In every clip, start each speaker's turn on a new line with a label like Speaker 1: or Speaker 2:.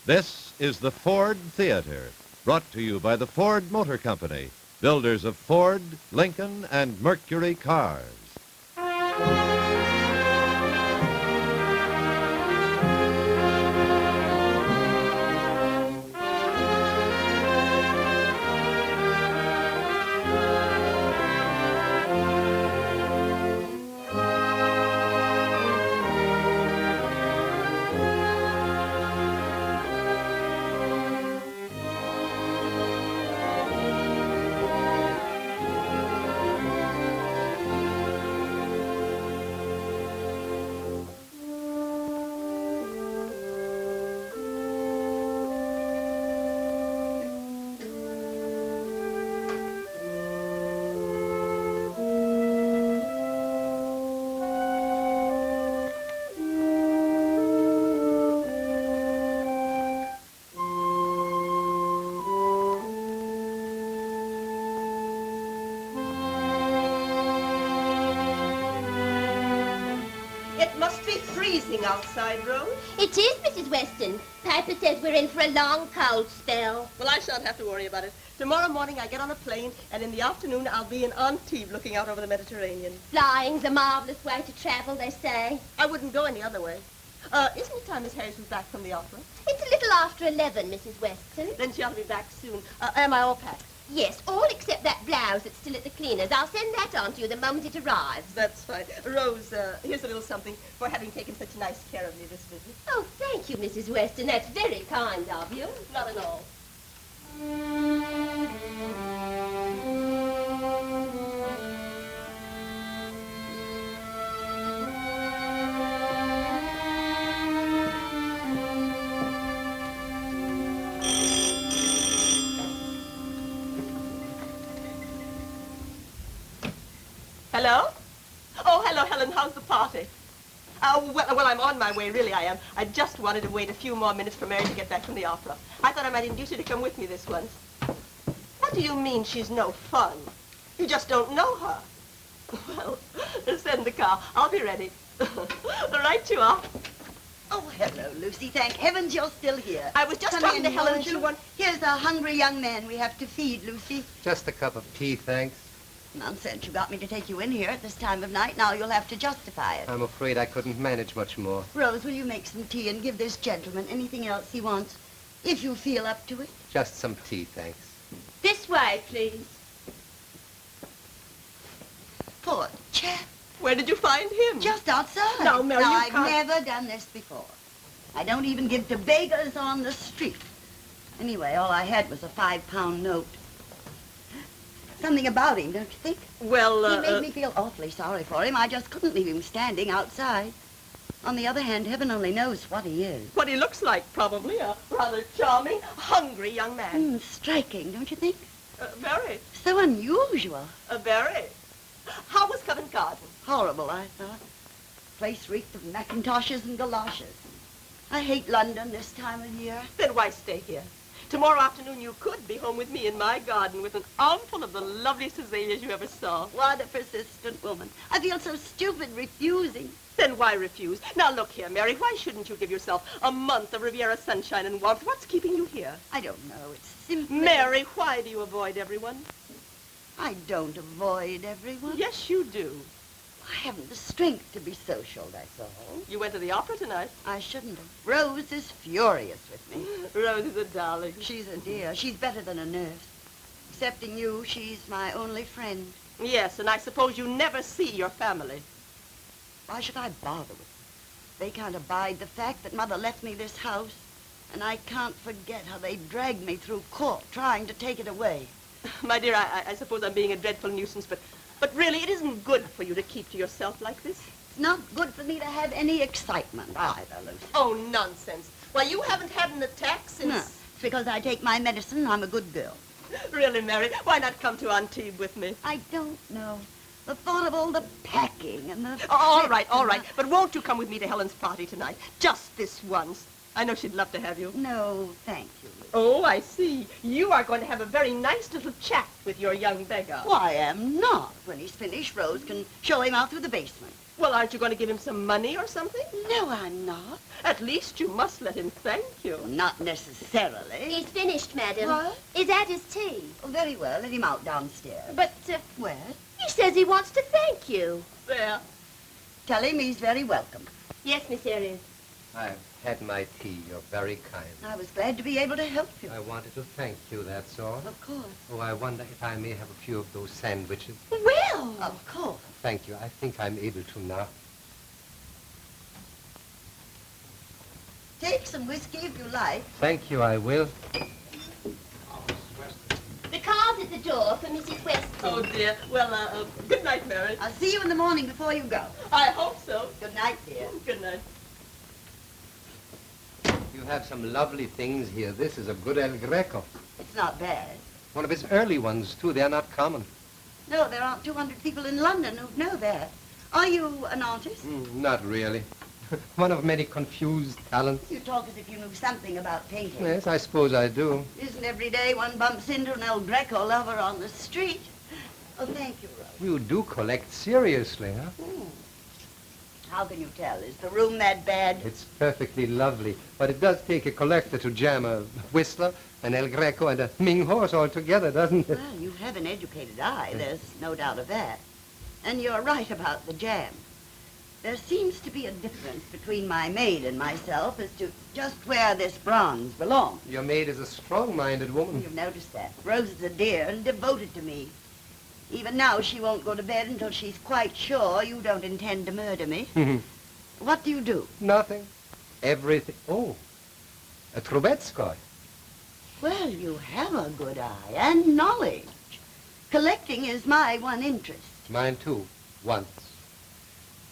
Speaker 1: This is the Ford Theater, brought to you by the Ford Motor Company, builders of Ford, Lincoln, and Mercury cars.
Speaker 2: Outside, Rose?
Speaker 3: It is, Mrs. Weston. Piper says we're in for a long cold spell.
Speaker 2: Well, I shan't have to worry about it. Tomorrow morning I get on a plane, and in the afternoon I'll be in Antibes looking out over the Mediterranean.
Speaker 3: Flying's a marvelous way to travel, they say.
Speaker 2: I wouldn't go any other way. Isn't it time Miss Herries was back from the opera?
Speaker 3: It's a little after 11, Mrs. Weston.
Speaker 2: Then she ought to be back soon. Am I all packed?
Speaker 3: Yes, all except that blouse that's still at the cleaner's. I'll send that on to you the moment it arrives.
Speaker 2: That's fine. Rose, here's a little something for having taken such nice care of me this visit.
Speaker 3: Oh, thank you, Mrs. Weston. That's very kind of you.
Speaker 2: Not at all. Hello? Oh, hello, Helen. How's the party? Well, I'm on my way, really I am. I just wanted to wait a few more minutes for Mary to get back from the opera. I thought I might induce you to come with me this once. What do you mean she's no fun? You just don't know her. Well, send the car. I'll be ready. Right you are.
Speaker 4: Oh, hello, Lucy. Thank heavens you're still here.
Speaker 2: I was just talking to Helen. She wants...
Speaker 4: Here's a hungry young man we have to feed, Lucy.
Speaker 5: Just a cup of tea, thanks.
Speaker 4: Nonsense. You got me to take you in here at this time of night. Now you'll have to justify it.
Speaker 5: I'm afraid I couldn't manage much more.
Speaker 4: Rose, will you make some tea and give this gentleman anything else he wants, if you feel up to it?
Speaker 5: Just some tea, thanks.
Speaker 3: This way, please.
Speaker 4: Poor chap.
Speaker 2: Where did you find him?
Speaker 4: Just outside.
Speaker 2: No, Mary, you
Speaker 4: I've
Speaker 2: can't...
Speaker 4: never done this before. I don't even give to beggars on the street. Anyway, all I had was a 5-pound note. Something about him, don't you think?
Speaker 2: Well,
Speaker 4: He made me feel awfully sorry for him. I just couldn't leave him standing outside. On the other hand, heaven only knows what he is.
Speaker 2: What he looks like, probably. A rather charming, hungry young man.
Speaker 4: Striking, don't you think?
Speaker 2: Very.
Speaker 4: So unusual.
Speaker 2: Very. How was Covent Garden?
Speaker 4: Horrible, I thought. Place reeked of Macintoshes and galoshes. I hate London this time of year.
Speaker 2: Then why stay here? Tomorrow afternoon you could be home with me in my garden with an armful of the loveliest azaleas you ever saw.
Speaker 4: What a persistent woman. I feel so stupid refusing.
Speaker 2: Then why refuse? Now look here, Mary, why shouldn't you give yourself a month of Riviera sunshine and warmth? What's keeping you here?
Speaker 4: I don't know. It's simply...
Speaker 2: Mary, why do you avoid everyone?
Speaker 4: I don't avoid everyone.
Speaker 2: Yes, you do.
Speaker 4: I haven't the strength to be social, that's all.
Speaker 2: You went to the opera tonight.
Speaker 4: I shouldn't have. Rose is furious with me.
Speaker 2: Rose is a darling.
Speaker 4: She's a dear. She's better than a nurse. Excepting you, she's my only friend.
Speaker 2: Yes, and I suppose you never see your family.
Speaker 4: Why should I bother with them? They can't abide the fact that Mother left me this house, and I can't forget how they dragged me through court trying to take it away.
Speaker 2: My dear, I suppose I'm being a dreadful nuisance, but really, it isn't good for you to keep to yourself like this.
Speaker 4: It's not good for me to have any excitement either, Lucy.
Speaker 2: Oh, nonsense. Why, you haven't had an attack since...
Speaker 4: No, it's because I take my medicine and I'm a good girl.
Speaker 2: Really, Mary, why not come to Antibes with me?
Speaker 4: I don't know. The thought of all the packing and the...
Speaker 2: All right. But won't you come with me to Helen's party tonight? Just this once. I know she'd love to have you.
Speaker 4: No, thank you, Lucy.
Speaker 2: Oh, I see. You are going to have a very nice little chat with your young beggar.
Speaker 4: Why, I am not. When he's finished, Rose can show him out through the basement.
Speaker 2: Well, aren't you going to give him some money or something?
Speaker 4: No, I'm not.
Speaker 2: At least you must let him thank you.
Speaker 4: Not necessarily.
Speaker 3: He's finished, madam.
Speaker 4: What?
Speaker 3: He's had his tea.
Speaker 4: Oh, very well. Let him out downstairs.
Speaker 3: But,
Speaker 4: Where?
Speaker 3: he says he wants to thank you.
Speaker 2: There.
Speaker 4: Tell him he's very welcome.
Speaker 3: Yes, Miss Herries.
Speaker 5: I've had my tea. You're very kind.
Speaker 4: I was glad to be able to help you.
Speaker 5: I wanted to thank you, that's all.
Speaker 4: Of course.
Speaker 5: Oh, I wonder if I may have a few of those sandwiches.
Speaker 3: Well.
Speaker 4: Of course.
Speaker 5: Thank you. I think I'm able to now.
Speaker 4: Take some whiskey if you like.
Speaker 5: Thank you, I will.
Speaker 3: The car's at the door for Mrs. Weston.
Speaker 2: Oh, dear. Well, good night, Mary.
Speaker 4: I'll see you in the morning before you go.
Speaker 2: I hope so.
Speaker 4: Good night, dear.
Speaker 2: Good night.
Speaker 5: You have some lovely things here. This is a good El Greco.
Speaker 4: It's not bad.
Speaker 5: One of his early ones, too. They're not common.
Speaker 4: No, there aren't 200 people in London who know that. Are you an artist?
Speaker 5: Not really. One of many confused talents.
Speaker 4: You talk as if you knew something about painting.
Speaker 5: Yes, I suppose I do.
Speaker 4: Isn't every day one bumps into an El Greco lover on the street? Oh, thank you, Rose.
Speaker 5: You do collect seriously, huh?
Speaker 4: How can you tell? Is the room that bad?
Speaker 5: It's perfectly lovely. But it does take a collector to jam a Whistler, an El Greco, and a Ming horse all together, doesn't it?
Speaker 4: Well, you have an educated eye. There's no doubt of that. And you're right about the jam. There seems to be a difference between my maid and myself as to just where this bronze belongs.
Speaker 5: Your maid is a strong-minded woman.
Speaker 4: You've noticed that. Rose is a dear and devoted to me. Even now, she won't go to bed until she's quite sure you don't intend to murder me. What do you do?
Speaker 5: Nothing. Everything. Oh, a Trubetskoy.
Speaker 4: Well, you have a good eye and knowledge. Collecting is my one interest.
Speaker 5: Mine, too, once.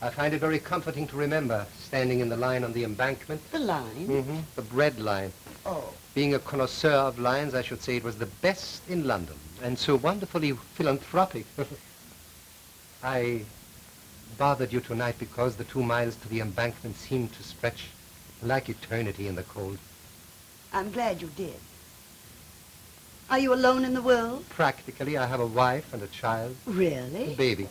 Speaker 5: I find it very comforting to remember standing in the line on the embankment.
Speaker 4: The line?
Speaker 5: The bread line.
Speaker 4: Oh.
Speaker 5: Being a connoisseur of lines, I should say it was the best in London, and so wonderfully philanthropic. I bothered you tonight because the 2 miles to the embankment seemed to stretch like eternity in the cold.
Speaker 4: I'm glad you did. Are you alone in the world?
Speaker 5: Practically, I have a wife and a child, a
Speaker 4: Really?
Speaker 5: baby.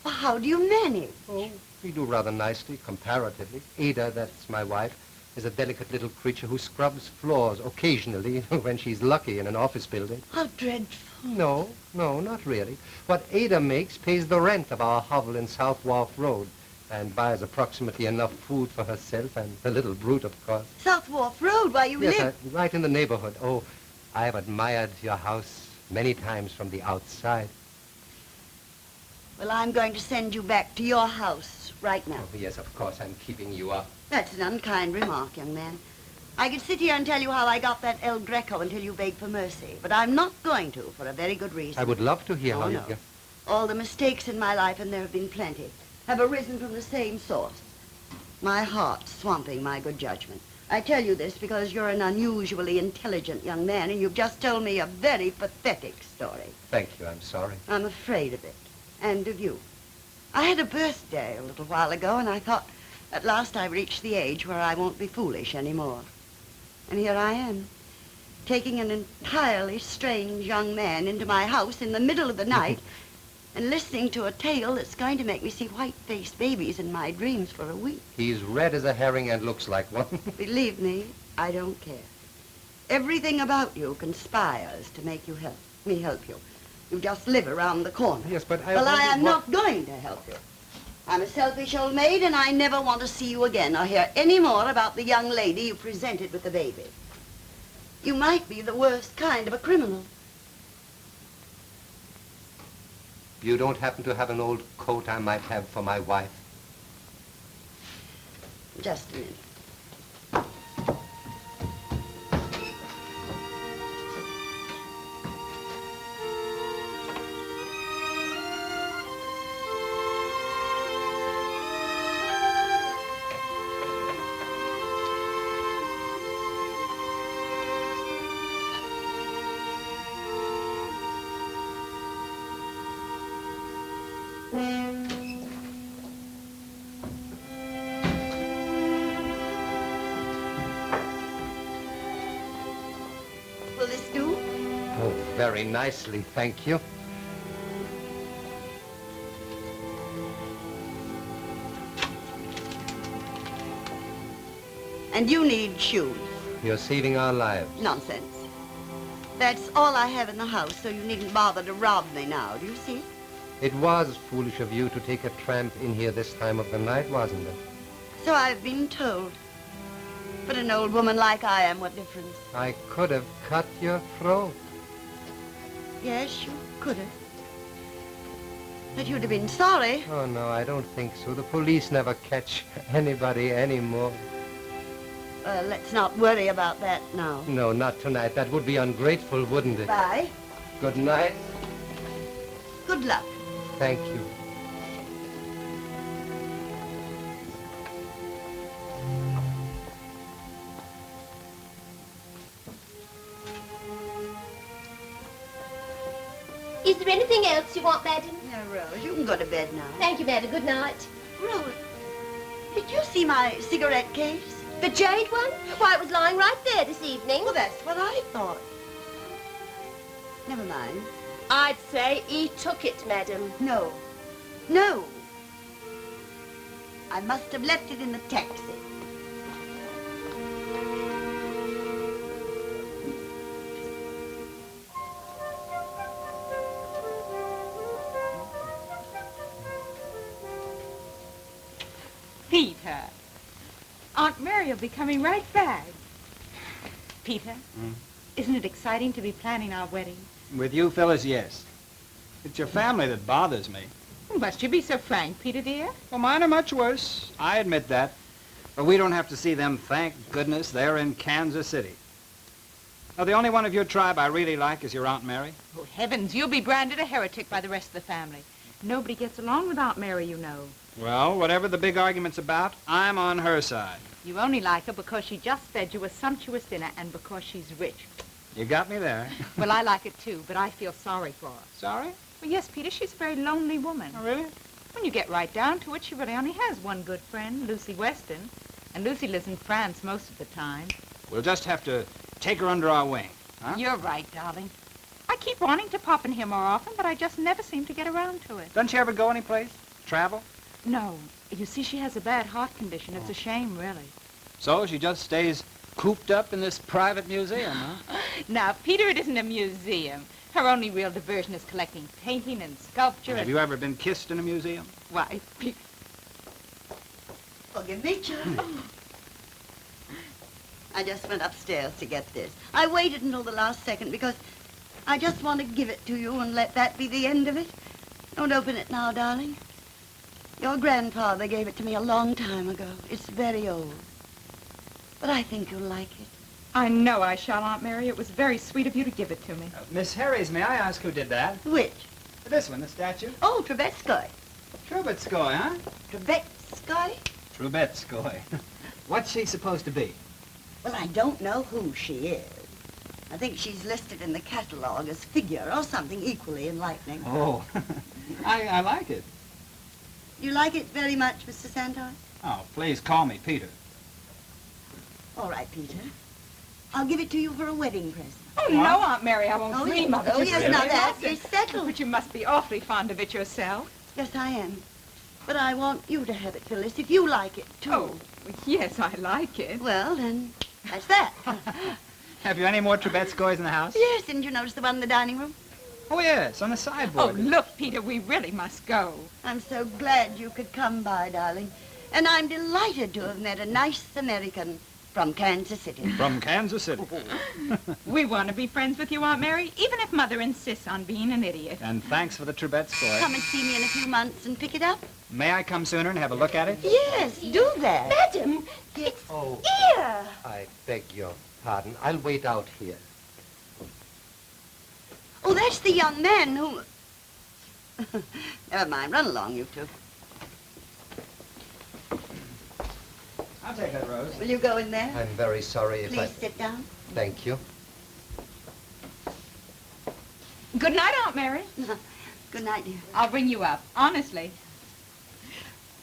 Speaker 4: Well, how do you manage?
Speaker 5: Oh, we do rather nicely, comparatively. Ada, that's my wife, is a delicate little creature who scrubs floors occasionally when she's lucky in an office building.
Speaker 4: How dreadful.
Speaker 5: No, not really. What Ada makes pays the rent of our hovel in South Wharf Road and buys approximately enough food for herself and the little brute, of course.
Speaker 4: South Wharf Road, where you
Speaker 5: Yes,
Speaker 4: live?
Speaker 5: right in the neighborhood. Oh, I have admired your house many times from the outside.
Speaker 4: Well, I'm going to send you back to your house right now.
Speaker 5: Oh, yes, of course, I'm keeping you up.
Speaker 4: That's an unkind remark, young man. I could sit here and tell you how I got that El Greco until you begged for mercy, but I'm not going to for a very good reason.
Speaker 5: I would love to hear
Speaker 4: Oh,
Speaker 5: how
Speaker 4: no.
Speaker 5: you get...
Speaker 4: All the mistakes in my life, and there have been plenty, have arisen from the same source. My heart swamping my good judgment. I tell you this because you're an unusually intelligent young man, and you've just told me a very pathetic story.
Speaker 5: Thank you, I'm sorry.
Speaker 4: I'm afraid of it, and of you. I had a birthday a little while ago, and I thought, at last I've reached the age where I won't be foolish anymore. And here I am, taking an entirely strange young man into my house in the middle of the night and listening to a tale that's going to make me see white-faced babies in my dreams for a week.
Speaker 5: He's red as a herring and looks like one.
Speaker 4: Believe me, I don't care. Everything about you conspires to make you help you. You just live around the corner.
Speaker 5: Yes, but I...
Speaker 4: Well, I
Speaker 5: wondered
Speaker 4: am
Speaker 5: what-
Speaker 4: not going to help you. I'm a selfish old maid, and I never want to see you again or hear any more about the young lady you presented with the baby. You might be the worst kind of a criminal.
Speaker 5: You don't happen to have an old coat I might have for my wife?
Speaker 4: Just a minute. Will this do?
Speaker 5: Oh, very nicely, thank you.
Speaker 4: And you need shoes.
Speaker 5: You're saving our lives.
Speaker 4: Nonsense. That's all I have in the house, so you needn't bother to rob me now, do you see?
Speaker 5: It was foolish of you to take a tramp in here this time of the night, wasn't it?
Speaker 4: So I've been told. But an old woman like I am, what difference?
Speaker 5: I could have cut your throat.
Speaker 4: Yes, you could have. But you'd have been sorry.
Speaker 5: Oh, no, I don't think so. The police never catch anybody anymore.
Speaker 4: Let's not worry about that now.
Speaker 5: No, not tonight. That would be ungrateful, wouldn't it?
Speaker 4: Bye.
Speaker 5: Good night.
Speaker 4: Good luck.
Speaker 5: Thank you.
Speaker 3: Is there anything else you want, madam?
Speaker 4: Now, Rose, you can go to bed now.
Speaker 3: Thank you, madam. Good night.
Speaker 4: Rose, did you see my cigarette case?
Speaker 3: The jade one? Why, it was lying right there this evening.
Speaker 4: Well, that's what I thought. Never mind.
Speaker 3: I'd say he took it, madam.
Speaker 4: No. No. I must have left it in the taxi.
Speaker 6: Peter, Aunt Mary will be coming right back. Peter, isn't it exciting to be planning our wedding?
Speaker 7: With you fellas, yes. It's your family that bothers me.
Speaker 6: Must you be so frank, Peter, dear?
Speaker 7: Well, mine are much worse. I admit that. But we don't have to see them, thank goodness. They're in Kansas City. Now, the only one of your tribe I really like is your Aunt Mary.
Speaker 6: Oh, heavens, you'll be branded a heretic by the rest of the family. Nobody gets along with Aunt Mary, you know.
Speaker 7: Well, whatever the big argument's about, I'm on her side.
Speaker 6: You only like her because she just fed you a sumptuous dinner and because she's rich.
Speaker 7: You got me there.
Speaker 6: Well, I like it too, but I feel sorry for her.
Speaker 7: Sorry?
Speaker 6: Well, yes, Peter, she's a very lonely woman.
Speaker 7: Oh, really?
Speaker 6: When you get right down to it, she really only has one good friend, Lucy Weston. And Lucy lives in France most of the time.
Speaker 7: We'll just have to take her under our wing, huh?
Speaker 6: You're right, darling. I keep wanting to pop in here more often, but I just never seem to get around to it.
Speaker 7: Doesn't she ever go anyplace? Travel?
Speaker 6: No. You see, she has a bad heart condition. It's a shame, really.
Speaker 7: So she just stays cooped up in this private museum, huh?
Speaker 6: Now, Peter, it isn't a museum. Her only real diversion is collecting painting and sculpture.
Speaker 7: Have you ever been kissed in a museum?
Speaker 6: Why,
Speaker 4: Forgive me, Joe. I just went upstairs to get this. I waited until the last second because I just want to give it to you and let that be the end of it. Don't open it now, darling. Your grandfather gave it to me a long time ago. It's very old. But I think you'll like it.
Speaker 6: I know I shall, Aunt Mary. It was very sweet of you to give it to me.
Speaker 7: Miss Herries, may I ask who did that?
Speaker 4: Which?
Speaker 7: This one, the statue.
Speaker 4: Oh, Trubetskoy.
Speaker 7: Trubetskoy, huh?
Speaker 4: Trubetskoy?
Speaker 7: Trubetskoy. What's she supposed to be?
Speaker 4: Well, I don't know who she is. I think she's listed in the catalog as figure or something equally enlightening.
Speaker 7: Oh, I like it.
Speaker 4: You like it very much, Mr. Santor?
Speaker 7: Oh, please call me Peter.
Speaker 4: All right, Peter. I'll give it to you for a wedding present.
Speaker 6: Oh, no, Aunt Mary, I won't
Speaker 4: Oh,
Speaker 6: dream of it.
Speaker 4: oh,
Speaker 6: You
Speaker 4: yes,
Speaker 6: really
Speaker 4: now that
Speaker 6: mustn't.
Speaker 4: is settled.
Speaker 6: But you must be awfully fond of it yourself.
Speaker 4: Yes, I am. But I want you to have it, Phyllis, if you like it, too.
Speaker 6: Oh, yes, I like it.
Speaker 4: Well, then, that's that.
Speaker 7: Have you any more Trubetskoys in the house?
Speaker 4: Yes, didn't you notice the one in the dining room?
Speaker 7: Oh, yes, on the
Speaker 6: Oh,
Speaker 7: sideboard.
Speaker 6: look, Peter, we really must go.
Speaker 4: I'm so glad you could come by, darling. And I'm delighted to have met a nice American from Kansas City.
Speaker 7: From Kansas City.
Speaker 6: We want to be friends with you, Aunt Mary, even if Mother insists on being an idiot.
Speaker 7: And thanks for the Trubetskoy.
Speaker 4: Come and see me in a few months and pick it up.
Speaker 7: May I come sooner and have a look at it?
Speaker 4: Yes, do that.
Speaker 3: Madam,
Speaker 4: Yes.
Speaker 5: Oh,
Speaker 3: here.
Speaker 5: I beg your pardon. I'll wait out here.
Speaker 4: Oh, that's the young man who... Never mind. Run along, you two.
Speaker 7: I'll take that, Rose.
Speaker 4: Will you go in there?
Speaker 5: I'm very sorry if
Speaker 4: Please sit down.
Speaker 5: Thank you.
Speaker 6: Good night, Aunt Mary.
Speaker 4: Good night, dear.
Speaker 6: I'll bring you up, honestly.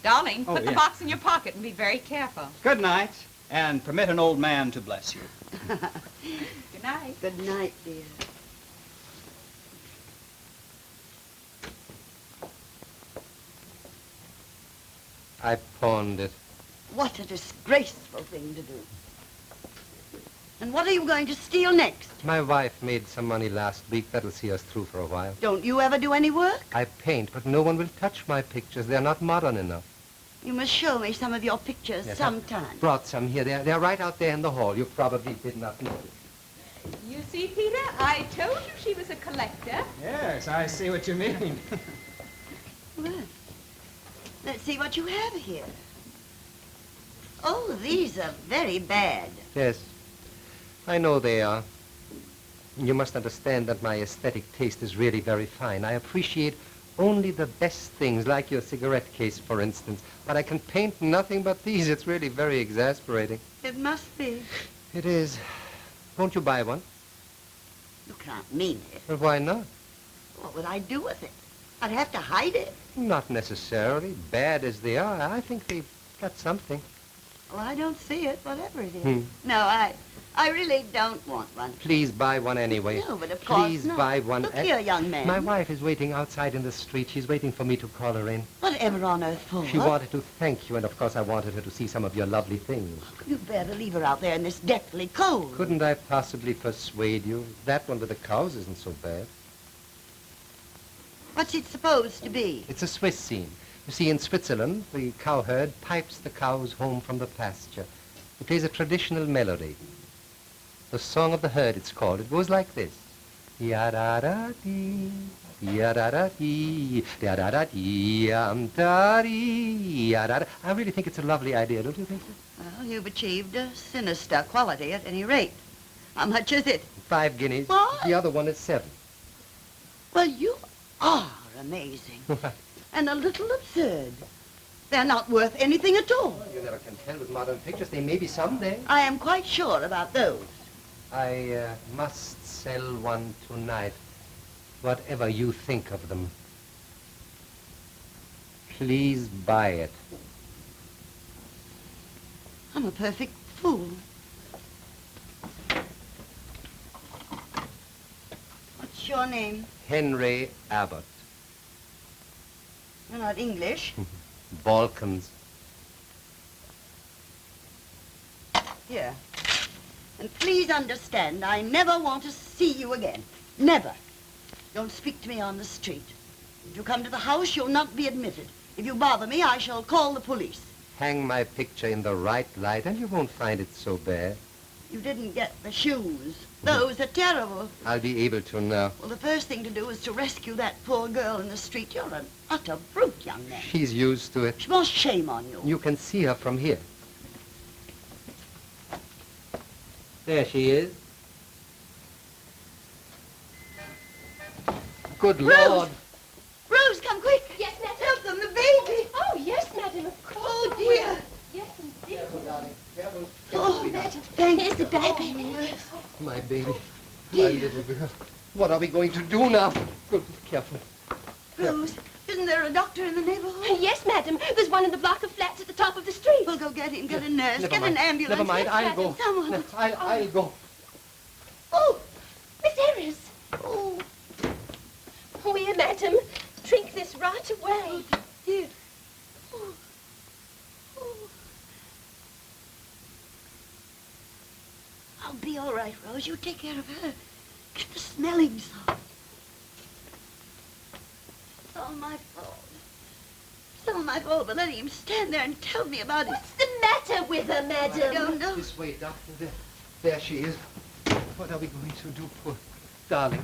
Speaker 6: Darling,
Speaker 7: Oh,
Speaker 6: put the
Speaker 7: yeah.
Speaker 6: box in your pocket and be very careful.
Speaker 7: Good night, and permit an old man to bless you.
Speaker 6: Good night.
Speaker 4: Good night, dear.
Speaker 5: I pawned it.
Speaker 4: What a disgraceful thing to do. And what are you going to steal next?
Speaker 5: My wife made some money last week. That'll see us through for a while.
Speaker 4: Don't you ever do any work?
Speaker 5: I paint, but no one will touch my pictures. They're not modern enough.
Speaker 4: You must show me some of your pictures
Speaker 5: Yes,
Speaker 4: sometime.
Speaker 5: I brought some here. They're right out there in the hall. You probably did not notice.
Speaker 6: You see, Peter, I told you she was a collector.
Speaker 7: Yes, I see what you mean.
Speaker 4: Well, let's see what you have here. Oh, these are very bad.
Speaker 5: Yes, I know they are. You must understand that my aesthetic taste is really very fine. I appreciate only the best things, like your cigarette case, for instance. But I can paint nothing but these. It's really very exasperating.
Speaker 4: It must be.
Speaker 5: It is. Won't you buy one?
Speaker 4: You can't mean it.
Speaker 5: Well, why not?
Speaker 4: What would I do with it? I'd have to hide it.
Speaker 5: Not necessarily. Bad as they are, I think they've got something.
Speaker 4: Well, I don't see it, whatever it is.
Speaker 5: Hmm.
Speaker 4: No, I really don't want one.
Speaker 5: Please buy one anyway.
Speaker 4: No, but of course
Speaker 5: Please
Speaker 4: not.
Speaker 5: buy one.
Speaker 4: Look here, young man.
Speaker 5: My wife is waiting outside in the street. She's waiting for me to call her in.
Speaker 4: Whatever on earth for?
Speaker 5: She wanted to thank you, and of course I wanted her to see some of your lovely things.
Speaker 4: You'd better leave her out there in this deathly cold.
Speaker 5: Couldn't I possibly persuade you? That one with the cows isn't so bad.
Speaker 4: What's it supposed to be?
Speaker 5: It's a Swiss scene. You see, in Switzerland, the cowherd pipes the cows home from the pasture. He plays a traditional melody. The Song of the Herd, it's called. It goes like this. Ya-da-da-dee, ya-da-da-dee, ya-da-da-dee, am-da-dee, ya-da-da. I really think it's a lovely idea, don't you think so?
Speaker 4: Well, you've achieved a sinister quality at any rate. How much is it?
Speaker 5: 5 guineas.
Speaker 4: What?
Speaker 5: The other one is 7.
Speaker 4: Well, you are amazing. And a little absurd. They're not worth anything at all.
Speaker 5: You never can tell with modern pictures. They may be someday.
Speaker 4: I am quite sure about those.
Speaker 5: I must sell one tonight, whatever you think of them. Please buy it.
Speaker 4: I'm a perfect fool. What's your name?
Speaker 5: Henry Abbott.
Speaker 4: You're not English.
Speaker 5: Balkans.
Speaker 4: Here. And please understand, I never want to see you again. Never. Don't speak to me on the street. If you come to the house, you'll not be admitted. If you bother me, I shall call the police.
Speaker 5: Hang my picture in the right light, and you won't find it so bad.
Speaker 4: You didn't get the shoes. Those are terrible.
Speaker 5: I'll be able to now.
Speaker 4: Well, the first thing to do is to rescue that poor girl in the street. You're an utter brute, young man.
Speaker 5: She's used to it.
Speaker 4: More shame on you.
Speaker 5: You can see her from here. There she is. Good
Speaker 4: Rose!
Speaker 5: Lord.
Speaker 4: Rose, come quick.
Speaker 3: Yes, madam.
Speaker 4: Help them, the baby.
Speaker 3: Oh, yes, madam, of course.
Speaker 4: Oh, dear.
Speaker 3: Yes, indeed.
Speaker 4: Oh, thank
Speaker 3: Here's the baby.
Speaker 5: My baby. My little girl. What are we going to do now? Good, careful.
Speaker 4: Rose, isn't there a doctor in the neighborhood?
Speaker 3: Yes, madam. There's one in the block of flats at the top of the street.
Speaker 4: We'll go get him, get a nurse,
Speaker 5: Never
Speaker 4: get
Speaker 5: mind.
Speaker 4: an ambulance.
Speaker 5: Never mind,
Speaker 4: Yes,
Speaker 5: I'll
Speaker 4: madam,
Speaker 5: go.
Speaker 4: Someone.
Speaker 5: No, I'll go.
Speaker 4: Oh,
Speaker 3: Miss Herries.
Speaker 4: oh,
Speaker 3: Oh, here, madam. Drink this right away.
Speaker 4: dear. Oh, oh. I'll be all right, Rose. You take care of her. Get the smelling salt. It's all my fault. It's all my fault for letting him stand there and tell me about it.
Speaker 3: What's the matter with her,
Speaker 4: I
Speaker 3: madam?
Speaker 4: don't know.
Speaker 5: This way, doctor. There she is. What are we going to do, poor darling?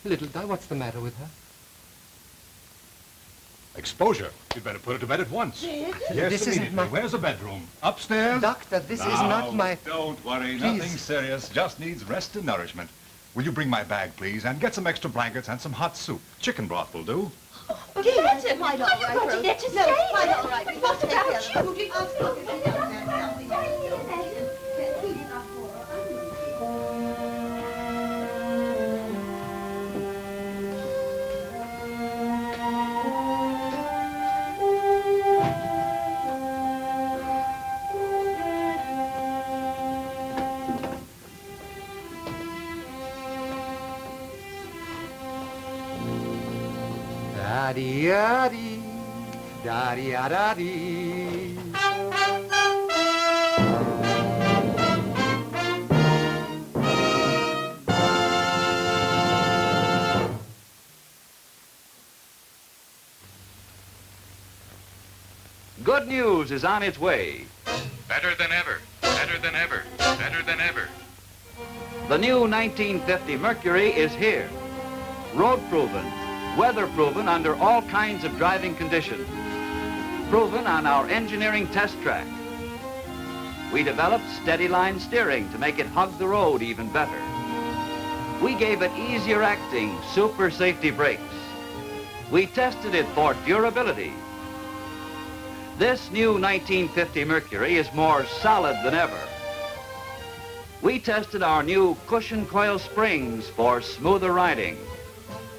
Speaker 5: Little Di, what's the matter with her?
Speaker 8: Exposure. You'd better put her to bed at once.
Speaker 4: Sid?
Speaker 8: Yes,
Speaker 5: This isn't
Speaker 8: immediately.
Speaker 5: my-
Speaker 8: Where's the bedroom? Upstairs?
Speaker 5: Doctor, this is
Speaker 8: No,
Speaker 5: not my...
Speaker 8: Don't worry.
Speaker 5: Please.
Speaker 8: Nothing serious. Just needs rest and nourishment. Will you bring my bag, please, and get some extra blankets and some hot soup? Chicken broth will do.
Speaker 3: But
Speaker 4: Dear,
Speaker 3: madam,
Speaker 4: it's quite all
Speaker 3: are you
Speaker 4: right,
Speaker 3: going to
Speaker 4: Rose.
Speaker 3: let us
Speaker 4: No,
Speaker 3: stay
Speaker 4: it's quite
Speaker 3: there?
Speaker 4: all right.
Speaker 3: But
Speaker 4: We
Speaker 3: what
Speaker 4: must take
Speaker 3: about
Speaker 4: care of
Speaker 3: you?
Speaker 4: her. I'll talk to the young man. I'll be
Speaker 5: Da-dee-da-dee, da-dee-da-dee.
Speaker 9: Good news is on its way.
Speaker 10: Better than ever, better than ever, better than ever.
Speaker 9: The new 1950 Mercury is here. Road-proven, weather-proven under all kinds of driving conditions. Proven on our engineering test track. We developed steady line steering to make it hug the road even better. We gave it easier acting, super safety brakes. We tested it for durability. This new 1950 Mercury is more solid than ever. We tested our new cushion coil springs for smoother riding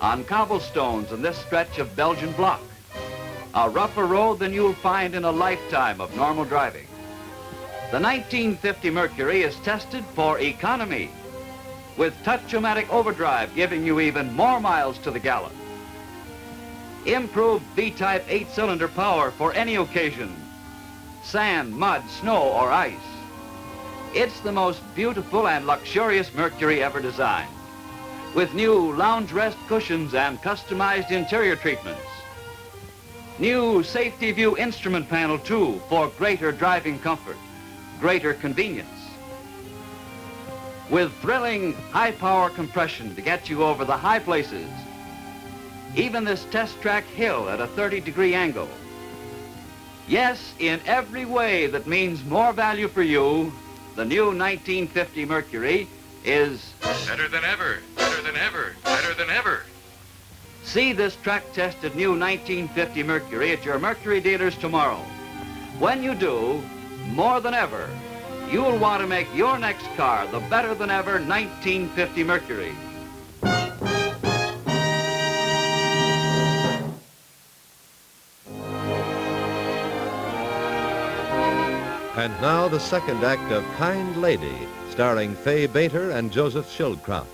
Speaker 9: on cobblestones in this stretch of Belgian block, a rougher road than you'll find in a lifetime of normal driving. The 1950 Mercury is tested for economy, with touch-o-matic overdrive giving you even more miles to the gallon. Improved V-type 8-cylinder power for any occasion, sand, mud, snow, or ice. It's the most beautiful and luxurious Mercury ever designed, with new lounge rest cushions and customized interior treatments. New safety view instrument panel, too, for greater driving comfort, greater convenience. With thrilling high-power compression to get you over the high places, even this test track hill at a 30-degree angle. Yes, in every way that means more value for you, the new 1950 Mercury is
Speaker 10: better than ever, better than ever, better than ever.
Speaker 9: See this track-tested new 1950 Mercury at your Mercury dealers tomorrow. When you do, more than ever, you'll want to make your next car the better than ever 1950 Mercury.
Speaker 1: And now the second act of Kind Lady, starring Fay Bainter and Joseph Schildkraut.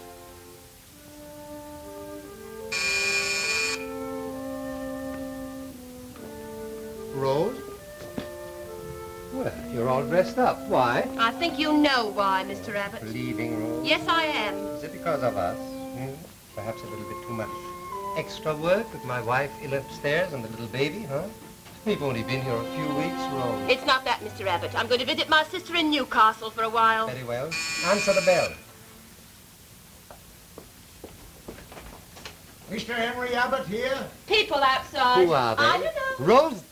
Speaker 5: Rose? Well, you're all dressed up. Why?
Speaker 3: I think you know why, Mr. Abbott.
Speaker 5: Leaving, Rose?
Speaker 3: Yes, I am.
Speaker 5: Is it because of us? Perhaps a little bit too much extra work with my wife ill upstairs and the little baby, huh? We've only been here a few weeks, Rose.
Speaker 3: It's not that, Mr. Abbott. I'm going to visit my sister in Newcastle for a while.
Speaker 5: Very well. Answer the bell.
Speaker 11: Mr. Henry Abbott here?
Speaker 2: People outside.
Speaker 5: Who are they?
Speaker 2: I don't know.
Speaker 5: Rose?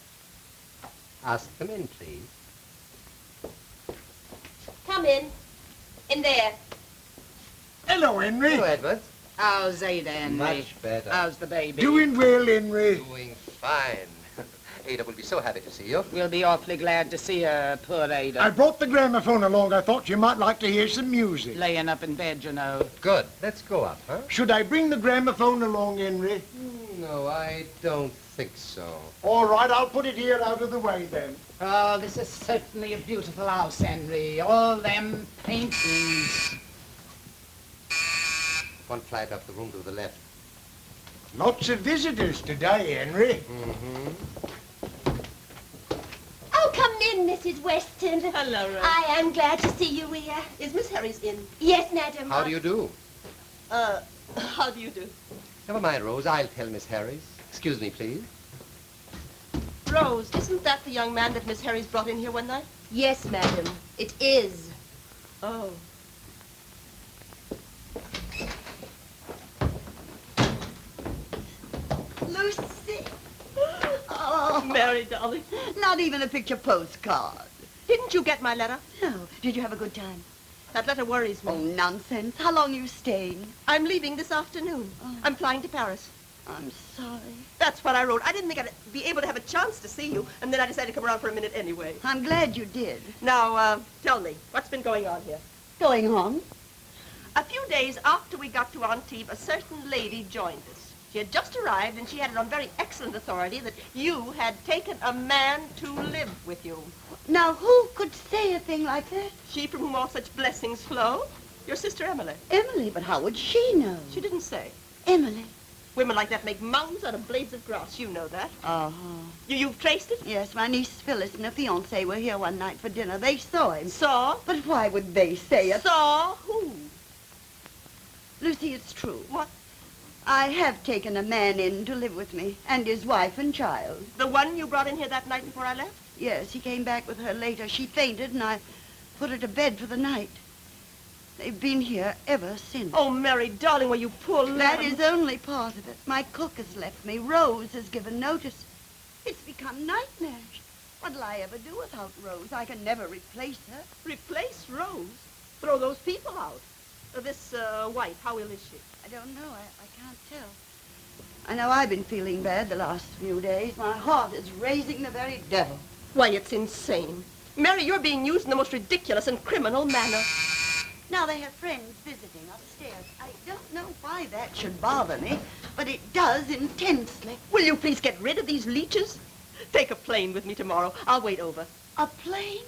Speaker 5: Ask them in, please.
Speaker 3: Come in. In there.
Speaker 11: Hello, Henry.
Speaker 5: Hello, Edward.
Speaker 12: How's Ada, Henry?
Speaker 5: Much better.
Speaker 12: How's the baby?
Speaker 11: Doing well, Henry.
Speaker 5: Doing fine. Ada will be so happy to see you.
Speaker 12: We'll be awfully glad to see her, poor Ada.
Speaker 11: I brought the gramophone along. I thought you might like to hear some music.
Speaker 12: Laying up in bed, you know.
Speaker 5: Good. Let's go up, huh?
Speaker 11: Should I bring the gramophone along, Henry?
Speaker 5: No, I don't think so.
Speaker 11: All right, I'll put it here out of the way then.
Speaker 12: Oh, this is certainly a beautiful house, Henry. All them paintings.
Speaker 5: One flight up the room to the left.
Speaker 11: Lots of visitors today, Henry.
Speaker 5: Mm-hmm.
Speaker 3: Oh, come in, Mrs. Weston.
Speaker 2: Hello, Rose.
Speaker 3: I am glad to see you here.
Speaker 2: Is Miss Herries in?
Speaker 3: Yes, madam.
Speaker 5: How do you do?
Speaker 2: How do you do?
Speaker 5: Never mind, Rose. I'll tell Miss Herries. Excuse me, please.
Speaker 2: Rose, isn't that the young man that Miss Herries brought in here one night?
Speaker 3: Yes, madam. It is.
Speaker 2: Oh.
Speaker 4: Lucy. Oh,
Speaker 2: Mary, darling.
Speaker 4: not even a picture postcard.
Speaker 2: Didn't you get my letter?
Speaker 4: No. Did you have a good time?
Speaker 2: That letter worries me.
Speaker 4: Oh, nonsense. How long are you staying?
Speaker 2: I'm leaving this afternoon.
Speaker 4: Oh.
Speaker 2: I'm flying to Paris.
Speaker 4: I'm sorry.
Speaker 2: That's what I wrote. I didn't think I'd be able to have a chance to see you, and then I decided to come around for a minute anyway.
Speaker 4: I'm glad you did.
Speaker 2: Now, tell me, what's been going on here?
Speaker 4: Going on?
Speaker 2: A few days after we got to Antibes, a certain lady joined us. She had just arrived, and she had it on very excellent authority that you had taken a man to live with you.
Speaker 4: Now, who could say a thing like that?
Speaker 2: She from whom all such blessings flow? Your sister Emily.
Speaker 4: Emily, but how would she know?
Speaker 2: She didn't say.
Speaker 4: Emily.
Speaker 2: Women like that make mountains out of blades of grass. You know that.
Speaker 4: Uh-huh.
Speaker 2: You've traced it?
Speaker 4: Yes, my niece Phyllis and her fiancé were here one night for dinner. They saw him.
Speaker 2: Saw?
Speaker 4: But why would they say it?
Speaker 2: Saw who?
Speaker 4: Lucy, it's true.
Speaker 2: What?
Speaker 4: I have taken a man in to live with me, and his wife and child.
Speaker 2: The one you brought in here that night before I left?
Speaker 4: Yes, he came back with her later. She fainted, and I put her to bed for the night. They've been here ever since.
Speaker 2: Oh, Mary, darling, well, you poor lamb.
Speaker 4: That is only part of it. My cook has left me. Rose has given notice. It's become nightmarish. What'll I ever do without Rose? I can never replace her.
Speaker 2: Replace Rose? Throw those people out. This wife, how ill is she?
Speaker 4: I don't know. I can't tell. I know I've been feeling bad the last few days. My heart is raising the very devil.
Speaker 2: Why, it's insane. Mary, you're being used in the most ridiculous and criminal manner.
Speaker 4: Now they have friends visiting upstairs. I don't know why that should bother me, but it does intensely.
Speaker 2: Will you please get rid of these leeches? Take a plane with me tomorrow. I'll wait over.
Speaker 4: A plane?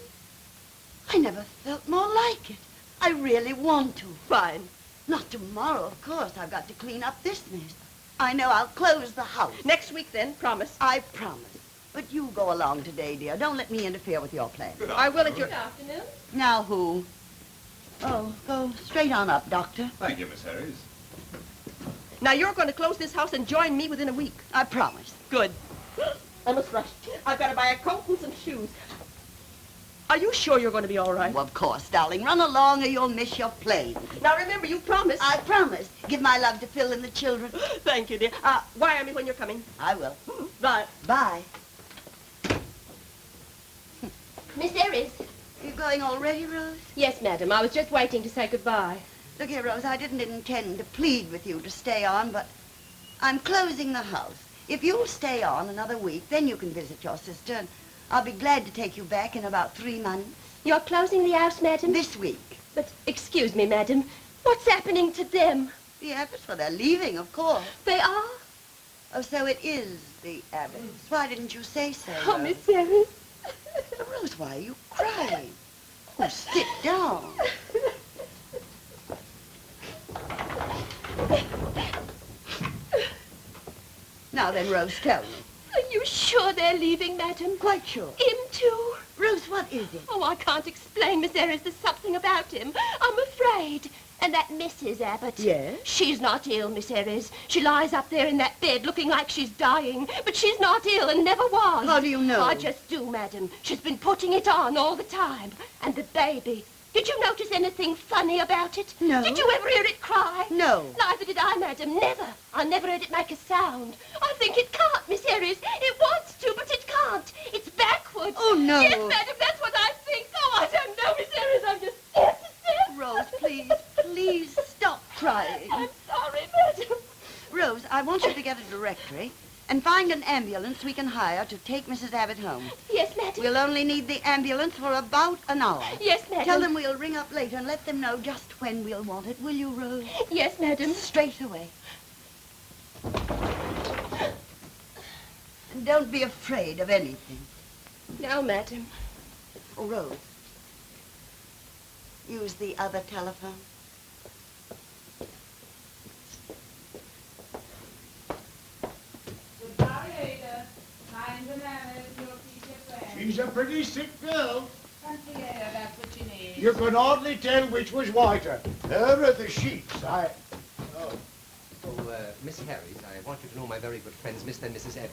Speaker 4: I never felt more like it. I really want to.
Speaker 2: Fine.
Speaker 4: Not tomorrow, of course. I've got to clean up this mess. I know I'll close the house.
Speaker 2: Next week, then. Promise.
Speaker 4: I promise. But you go along today, dear. Don't let me interfere with your plans.
Speaker 2: I will at your...
Speaker 3: Good afternoon.
Speaker 4: Now who? Oh, go straight on up, Doctor.
Speaker 8: Thank you, Miss Herries.
Speaker 2: Now, you're going to close this house and join me within a week.
Speaker 4: I promise.
Speaker 2: Good. I must rush. I've got to buy a coat and some shoes. Are you sure you're going to be all right?
Speaker 4: Well, of course, darling. Run along or you'll miss your plane.
Speaker 2: Now, remember, you promised.
Speaker 4: I promise. Give my love to Phil and the children.
Speaker 2: Thank you, dear. Wire me when you're coming.
Speaker 4: I will.
Speaker 2: Bye.
Speaker 4: Bye.
Speaker 3: Miss Herries?
Speaker 4: You going already, Rose?
Speaker 3: Yes, madam. I was just waiting to say goodbye.
Speaker 4: Look here, Rose, I didn't intend to plead with you to stay on, but I'm closing the house. If you'll stay on another week, then you can visit your sister, and I'll be glad to take you back in about 3 months.
Speaker 3: You're closing the house, madam?
Speaker 4: This week.
Speaker 3: But, excuse me, madam, what's happening to them?
Speaker 4: The Abbotts, well, they're leaving, of course.
Speaker 3: They are?
Speaker 4: Oh, so it is the Abbotts. Why didn't you say so,
Speaker 3: Oh,
Speaker 4: Rose?
Speaker 3: Miss Herries.
Speaker 4: Rose, why are you crying? Oh, sit down. Now then, Rose, tell me.
Speaker 3: Are you sure they're leaving, madam?
Speaker 4: Quite sure.
Speaker 3: Him too?
Speaker 4: Rose, what is it?
Speaker 3: Oh, I can't explain, Miss Herries. There's something about him. I'm afraid. And that Mrs. Abbott.
Speaker 4: Yes?
Speaker 3: She's not ill, Miss Herries. She lies up there in that bed looking like she's dying. But she's not ill and never was.
Speaker 4: How do you know?
Speaker 3: I just do, madam. She's been putting it on all the time. And the baby. Did you notice anything funny about it?
Speaker 4: No.
Speaker 3: Did you ever hear it cry?
Speaker 4: No.
Speaker 3: Neither did I, madam. Never. I never heard it make a sound. I think it can't, Miss Herries. It wants to, but it can't. It's backwards.
Speaker 4: Oh, no.
Speaker 3: Yes, madam, that's what I think. Oh, I don't know, Miss Herries. I'm just scared to death.
Speaker 4: Rose, please, please stop crying.
Speaker 3: I'm sorry, madam.
Speaker 4: Rose, I want you to get a directory and find an ambulance we can hire to take Mrs. Abbott home.
Speaker 3: Yes, madam.
Speaker 4: We'll only need the ambulance for about an hour.
Speaker 3: Yes, madam.
Speaker 4: Tell them we'll ring up later and let them know just when we'll want it, will you, Rose?
Speaker 3: Yes, madam.
Speaker 4: Straight away. And don't be afraid of anything.
Speaker 3: No, madam.
Speaker 4: Oh, Rose. Use the other telephone.
Speaker 11: She's a pretty sick girl.
Speaker 12: Yeah, that's what you need.
Speaker 11: You could hardly tell which was whiter. Her or the sheets.
Speaker 5: Oh, Miss Herries, I want you to know my very good friends, Mr. and Mrs. Edwards.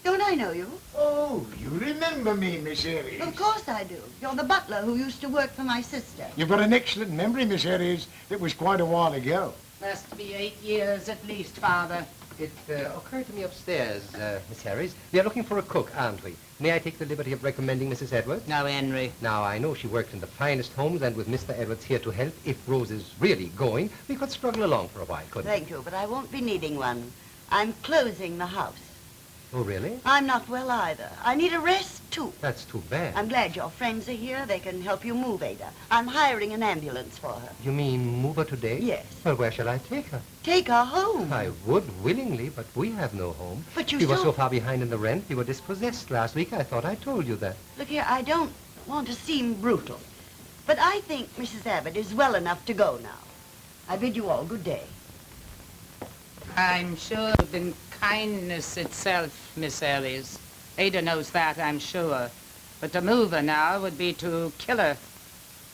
Speaker 4: Don't I know you?
Speaker 11: Oh, you remember me, Miss Herries.
Speaker 4: Of course I do. You're the butler who used to work for my sister.
Speaker 11: You've got an excellent memory, Miss Herries. It was quite a while ago.
Speaker 12: Must be 8 years at least, Father.
Speaker 5: It occurred to me upstairs, Miss Herries. We are looking for a cook, aren't we? May I take the liberty of recommending Mrs. Edwards?
Speaker 12: No, Henry.
Speaker 5: Now, I know she worked in the finest homes, and with Mr. Edwards here to help, if Rose is really going, we could struggle along for a while, couldn't we?
Speaker 4: Thank you, but I won't be needing one. I'm closing the house.
Speaker 5: Oh, really?
Speaker 4: I'm not well either. I need a rest, too.
Speaker 5: That's too bad.
Speaker 4: I'm glad your friends are here. They can help you move Ada. I'm hiring an ambulance for her.
Speaker 5: You mean move her today?
Speaker 4: Yes.
Speaker 5: Well, where shall I take her?
Speaker 4: Take her home.
Speaker 5: I would willingly, but we have no home.
Speaker 4: But you
Speaker 5: We were
Speaker 4: don't-
Speaker 5: so far behind in the rent, we were dispossessed last week. I thought I told you that.
Speaker 4: Look here, I don't want to seem brutal, but I think Mrs. Abbott is well enough to go now. I bid you all good day.
Speaker 12: I'm sure it's been kindness itself, Miss Herries. Ada knows that, I'm sure. But to move her now would be to kill her.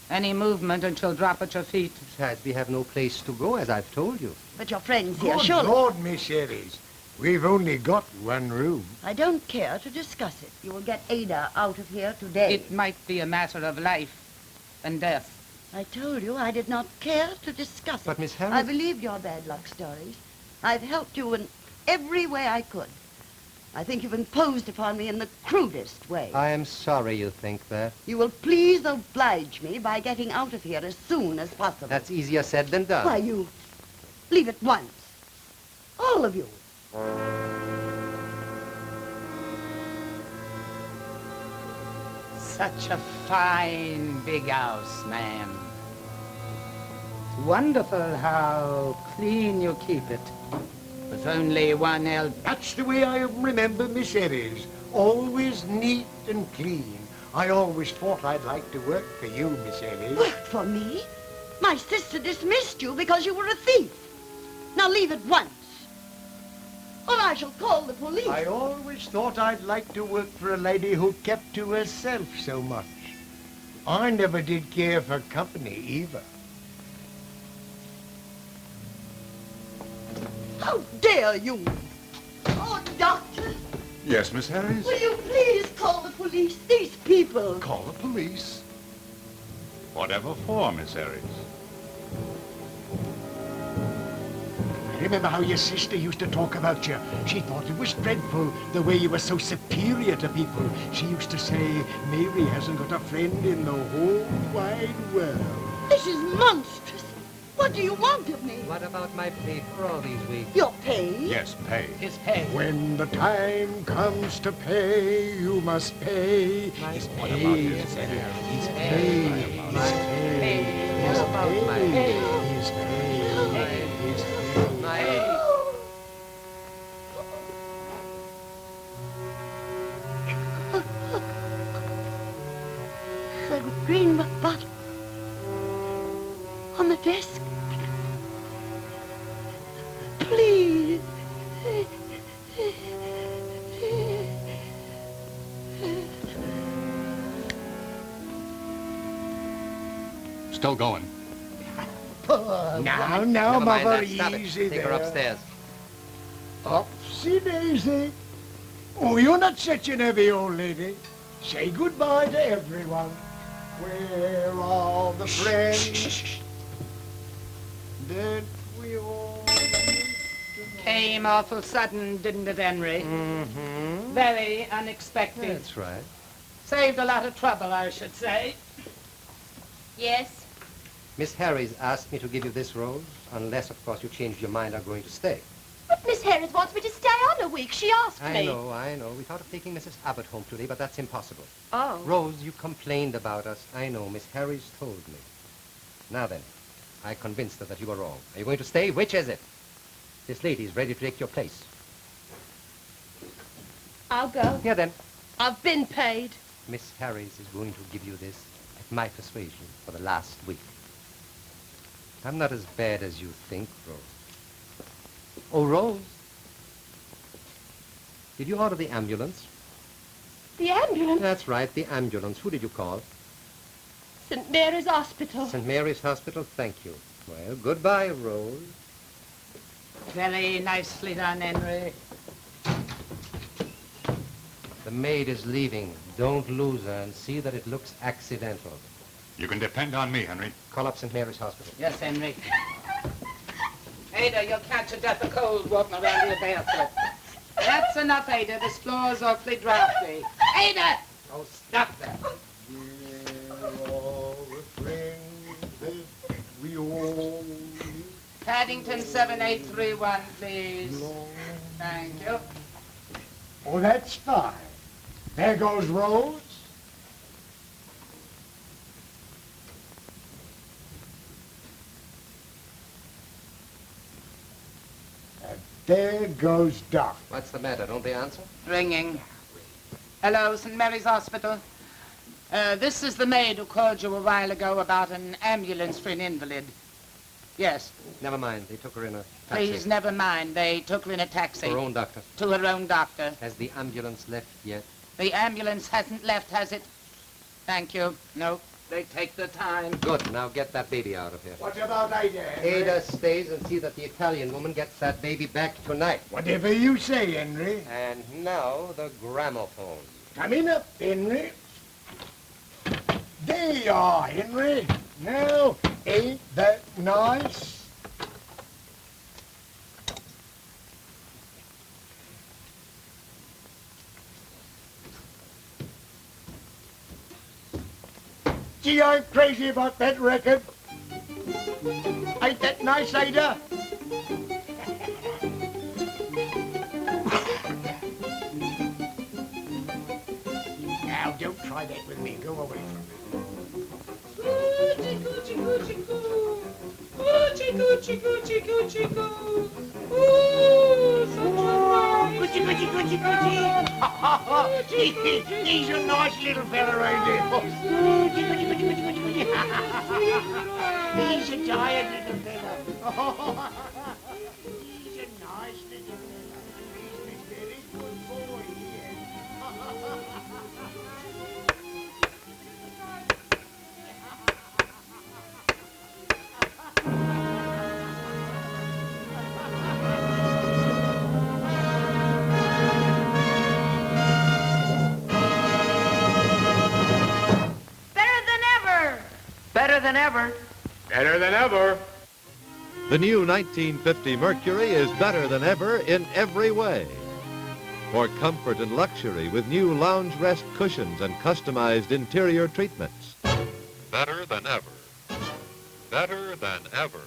Speaker 12: Any movement and she'll drop at your feet.
Speaker 5: Besides, we have no place to go, as I've told you.
Speaker 4: But your friends here,
Speaker 11: Good
Speaker 4: surely...
Speaker 11: Lord, Miss Herries. We've only got one room.
Speaker 4: I don't care to discuss it. You will get Ada out of here today.
Speaker 12: It might be a matter of life and death.
Speaker 4: I told you I did not care to discuss it.
Speaker 5: But, Miss Herries...
Speaker 4: I believed your bad luck stories. I've helped you in every way I could. I think you've imposed upon me in the crudest way.
Speaker 5: I am sorry you think that.
Speaker 4: You will please oblige me by getting out of here as soon as possible.
Speaker 5: That's easier said than done.
Speaker 4: Why, you leave at once. All of you.
Speaker 12: Such a fine big house, ma'am. Wonderful how clean you keep it. With only one elbow.
Speaker 11: That's the way I remember Miss Herries. Always neat and clean. I always thought I'd like to work for you, Miss Herries.
Speaker 4: Work for me? My sister dismissed you because you were a thief. Now leave at once, or I shall call the police.
Speaker 11: I always thought I'd like to work for a lady who kept to herself so much. I never did care for company either.
Speaker 4: How dare you? Oh, Doctor,
Speaker 8: Yes, Miss Herries?
Speaker 4: will you please call the police? These people.
Speaker 8: Call the police. Whatever for, Miss Herries?
Speaker 11: Remember how your sister used to talk about you? She thought it was dreadful, the way you were so superior to people. She used to say, Mary hasn't got a friend in the whole wide world.
Speaker 4: This is monstrous. What do you want of me?
Speaker 5: What about my pay for all these weeks?
Speaker 4: Your pay?
Speaker 8: Yes, pay.
Speaker 12: His pay.
Speaker 11: When the time comes to pay, you must pay. His
Speaker 5: What
Speaker 11: pay
Speaker 5: about
Speaker 11: is
Speaker 5: his
Speaker 11: there.
Speaker 5: pay?
Speaker 11: His pay. His pay. His
Speaker 5: What about my
Speaker 11: pay.
Speaker 5: pay?
Speaker 11: His pay. His pay.
Speaker 5: My...
Speaker 4: The green bottle on the desk. Please.
Speaker 8: Still going.
Speaker 11: Now,
Speaker 5: Never mind
Speaker 11: Mother,
Speaker 5: that. Stop
Speaker 11: easy
Speaker 5: it. Take her
Speaker 11: there.
Speaker 5: upstairs.
Speaker 11: Upsy daisy. Oh, you're not such an heavy old lady. Say goodbye to everyone. Where are the friends that we all
Speaker 12: Came awful sudden, didn't it, Henry?
Speaker 5: Mm-hmm.
Speaker 12: Very unexpected.
Speaker 5: That's right.
Speaker 12: Saved a lot of trouble, I should say.
Speaker 3: Yes?
Speaker 5: Miss Herries asked me to give you this rose, unless, of course, you changed your mind and are going to stay.
Speaker 3: But Miss Herries wants me to stay on a week. She asked me.
Speaker 5: I know. We thought of taking Mrs. Abbott home today, but that's impossible.
Speaker 3: Oh.
Speaker 5: Rose, you complained about us. I know. Miss Herries told me. Now then, I convinced her that you were wrong. Are you going to stay? Which is it? This lady is ready to take your place.
Speaker 3: I'll go.
Speaker 5: Here then.
Speaker 3: I've been paid.
Speaker 5: Miss Herries is going to give you this at my persuasion for the last week. I'm not as bad as you think, Rose. Oh, Rose. Did you order the ambulance?
Speaker 3: The ambulance?
Speaker 5: That's right, the ambulance. Who did you call?
Speaker 3: St. Mary's Hospital.
Speaker 5: St. Mary's Hospital, thank you. Well, goodbye, Rose.
Speaker 12: Very nicely done, Henry.
Speaker 5: The maid is leaving. Don't lose her and see that it looks accidental.
Speaker 8: You can depend on me, Henry.
Speaker 5: Call up St. Mary's Hospital.
Speaker 12: Yes, Henry. Ada, you'll catch a death of cold walking around here barefoot. That's enough, Ada. This floor's awfully drafty. Ada! Oh, stop that.
Speaker 11: Where are the friends that we all
Speaker 12: Paddington 7831, please.
Speaker 11: belong?
Speaker 12: Thank you.
Speaker 11: Oh, that's fine. There goes Rose. And there goes Doc.
Speaker 5: What's the matter? Don't they answer?
Speaker 12: Ringing. Hello, St. Mary's Hospital. This is the maid who called you a while ago about an ambulance for an invalid. Yes.
Speaker 5: Never mind. They took her in a taxi.
Speaker 12: Please, never mind. They took her in a taxi.
Speaker 5: Her own doctor.
Speaker 12: To her own doctor.
Speaker 5: Has the ambulance left yet?
Speaker 12: The ambulance hasn't left, has it? Thank you. No. They take the time.
Speaker 5: Good. Now get that baby out of here.
Speaker 11: What about Ada?
Speaker 5: Ada stays and see that the Italian woman gets that baby back tonight.
Speaker 11: Whatever you say, Henry.
Speaker 5: And now the gramophone.
Speaker 11: Coming up, Henry. There you are, Henry. Now, ain't that nice? Gee, I'm crazy about that record. Ain't that nice, Ada? Now, don't try that with me. Go away from me.
Speaker 12: Coochie, coochie, coochie, coo. Coochie, coochie, coochie, coochie, coo. Ooh, such a nice.
Speaker 11: Coochie, coochie, coochie, coochie. He's a nice little fella right there. Coochie, coochie, coochie, coochie, coochie, coochie. He's a giant little fella. He's a nice little fella. He's a very good boy, yes.
Speaker 12: Better than ever.
Speaker 11: Better than ever.
Speaker 1: The new 1950 Mercury is better than ever in every way. For comfort and luxury with new lounge rest cushions and customized interior treatments.
Speaker 10: Better than ever. Better than ever.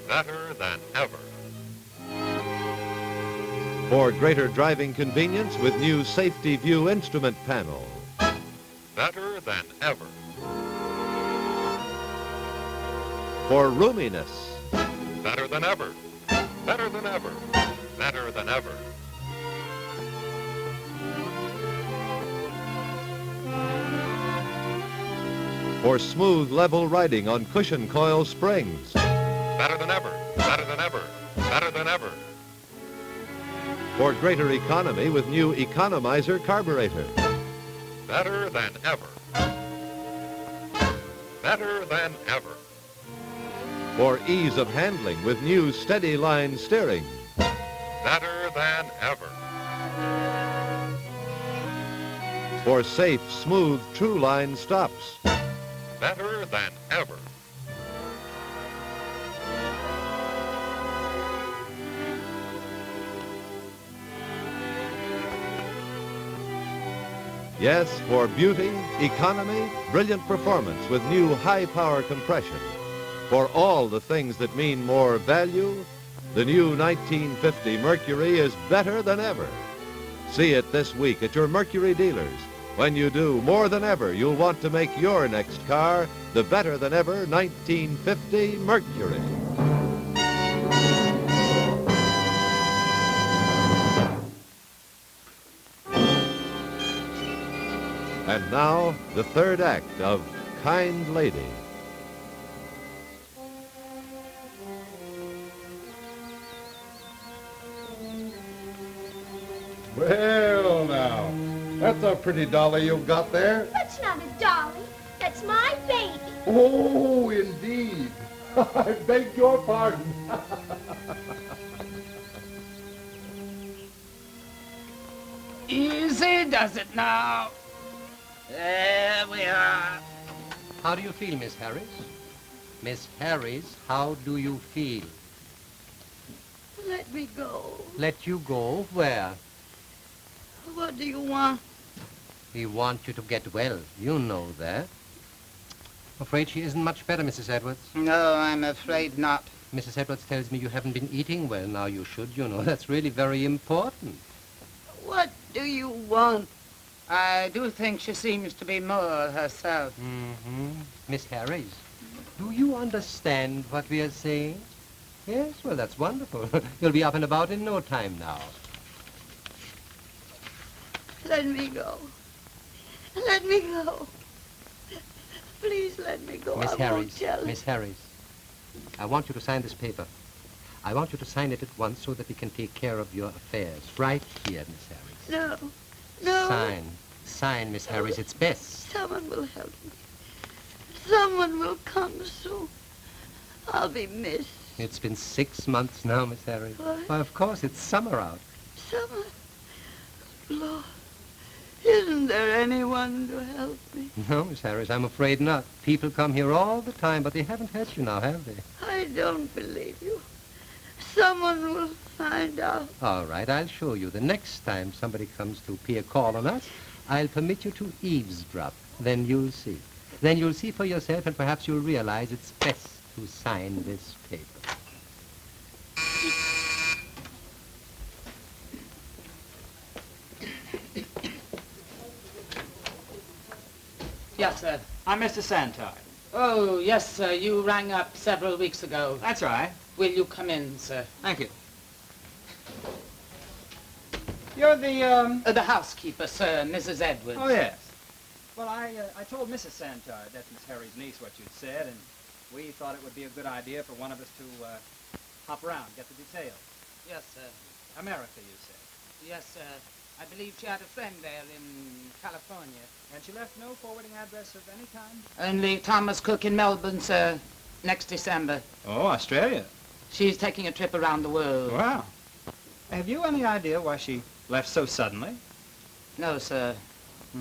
Speaker 10: Better than ever.
Speaker 1: For greater driving convenience with new safety view instrument panel.
Speaker 10: Better than ever.
Speaker 1: For roominess.
Speaker 10: Better than ever. Better than ever. Better than ever.
Speaker 1: For smooth level riding on cushion coil springs.
Speaker 10: Better than ever. Better than ever. Better than ever.
Speaker 1: For greater economy with new economizer carburetor.
Speaker 10: Better than ever. Better than ever.
Speaker 1: For ease of handling with new steady line steering.
Speaker 10: Better than ever.
Speaker 1: For safe, smooth, true line stops.
Speaker 10: Better than ever.
Speaker 1: Yes, for beauty, economy, brilliant performance with new high-power compression. For all the things that mean more value, the new 1950 Mercury is better than ever. See it this week at your Mercury dealers. When you do, more than ever, you'll want to make your next car the better than ever 1950 Mercury. And now, the third act of Kind Lady.
Speaker 13: Well, now, that's a pretty dolly you've got there.
Speaker 3: That's not a dolly. That's my baby.
Speaker 13: Oh, indeed. I beg your pardon.
Speaker 12: Easy does it now. There we are.
Speaker 5: How do you feel, Miss Herries? Miss Herries, how do you feel?
Speaker 4: Let me go.
Speaker 5: Let you go? Where?
Speaker 4: What do you want?
Speaker 5: We want you to get well. You know that. Afraid she isn't much better, Mrs. Edwards?
Speaker 12: No, I'm afraid not.
Speaker 5: Mrs. Edwards tells me you haven't been eating well. Now you should, you know. That's really very important.
Speaker 4: What do you want?
Speaker 12: I do think she seems to be more herself.
Speaker 5: Mm-hmm. Miss Herries, do you understand what we are saying? Yes, well, that's wonderful. You'll be up and about in no time now.
Speaker 4: Let me go. Let me go. Please let me go.
Speaker 5: Miss
Speaker 4: I won't
Speaker 5: Herries,
Speaker 4: tell him.
Speaker 5: Miss Herries, I want you to sign this paper. I want you to sign it at once so that we can take care of your affairs. Right here, Miss Herries.
Speaker 4: No. No.
Speaker 5: Sign. Sign, Miss Harris. It's best.
Speaker 4: Someone will help me. Someone will come soon. I'll be missed.
Speaker 5: It's been 6 months now, Miss Herries.
Speaker 4: What?
Speaker 5: Why, of course, it's summer out.
Speaker 4: Summer. Lord, isn't there anyone to help me?
Speaker 5: No, Miss Herries, I'm afraid not. People come here all the time, but they haven't hurt you now, have they?
Speaker 4: I don't believe you. Someone will find out.
Speaker 5: All right, I'll show you. The next time somebody comes to pay a call on us, I'll permit you to eavesdrop. Then you'll see. Then you'll see for yourself, and perhaps you'll realize it's best to sign this paper.
Speaker 12: Yes, sir.
Speaker 7: I'm Mr. Santard.
Speaker 12: Oh, yes, sir. You rang up several weeks ago.
Speaker 7: That's right.
Speaker 12: Will you come in, sir?
Speaker 7: Thank you. You're
Speaker 12: the housekeeper, sir, Mrs. Edwards.
Speaker 7: Oh, yes. Well, I told Mrs. Santard, that's Miss Herries' niece, what you'd said, and we thought it would be a good idea for one of us to hop around, get the details.
Speaker 12: Yes, sir.
Speaker 7: America, you said.
Speaker 12: Yes, sir. I believe she had a friend there in California.
Speaker 7: And she left no forwarding address of any kind?
Speaker 12: Only Thomas Cook in Melbourne, sir, next December.
Speaker 7: Oh, Australia.
Speaker 12: She's taking a trip around the world.
Speaker 7: Wow. Have you any idea why she left so suddenly?
Speaker 12: No, sir.
Speaker 7: Do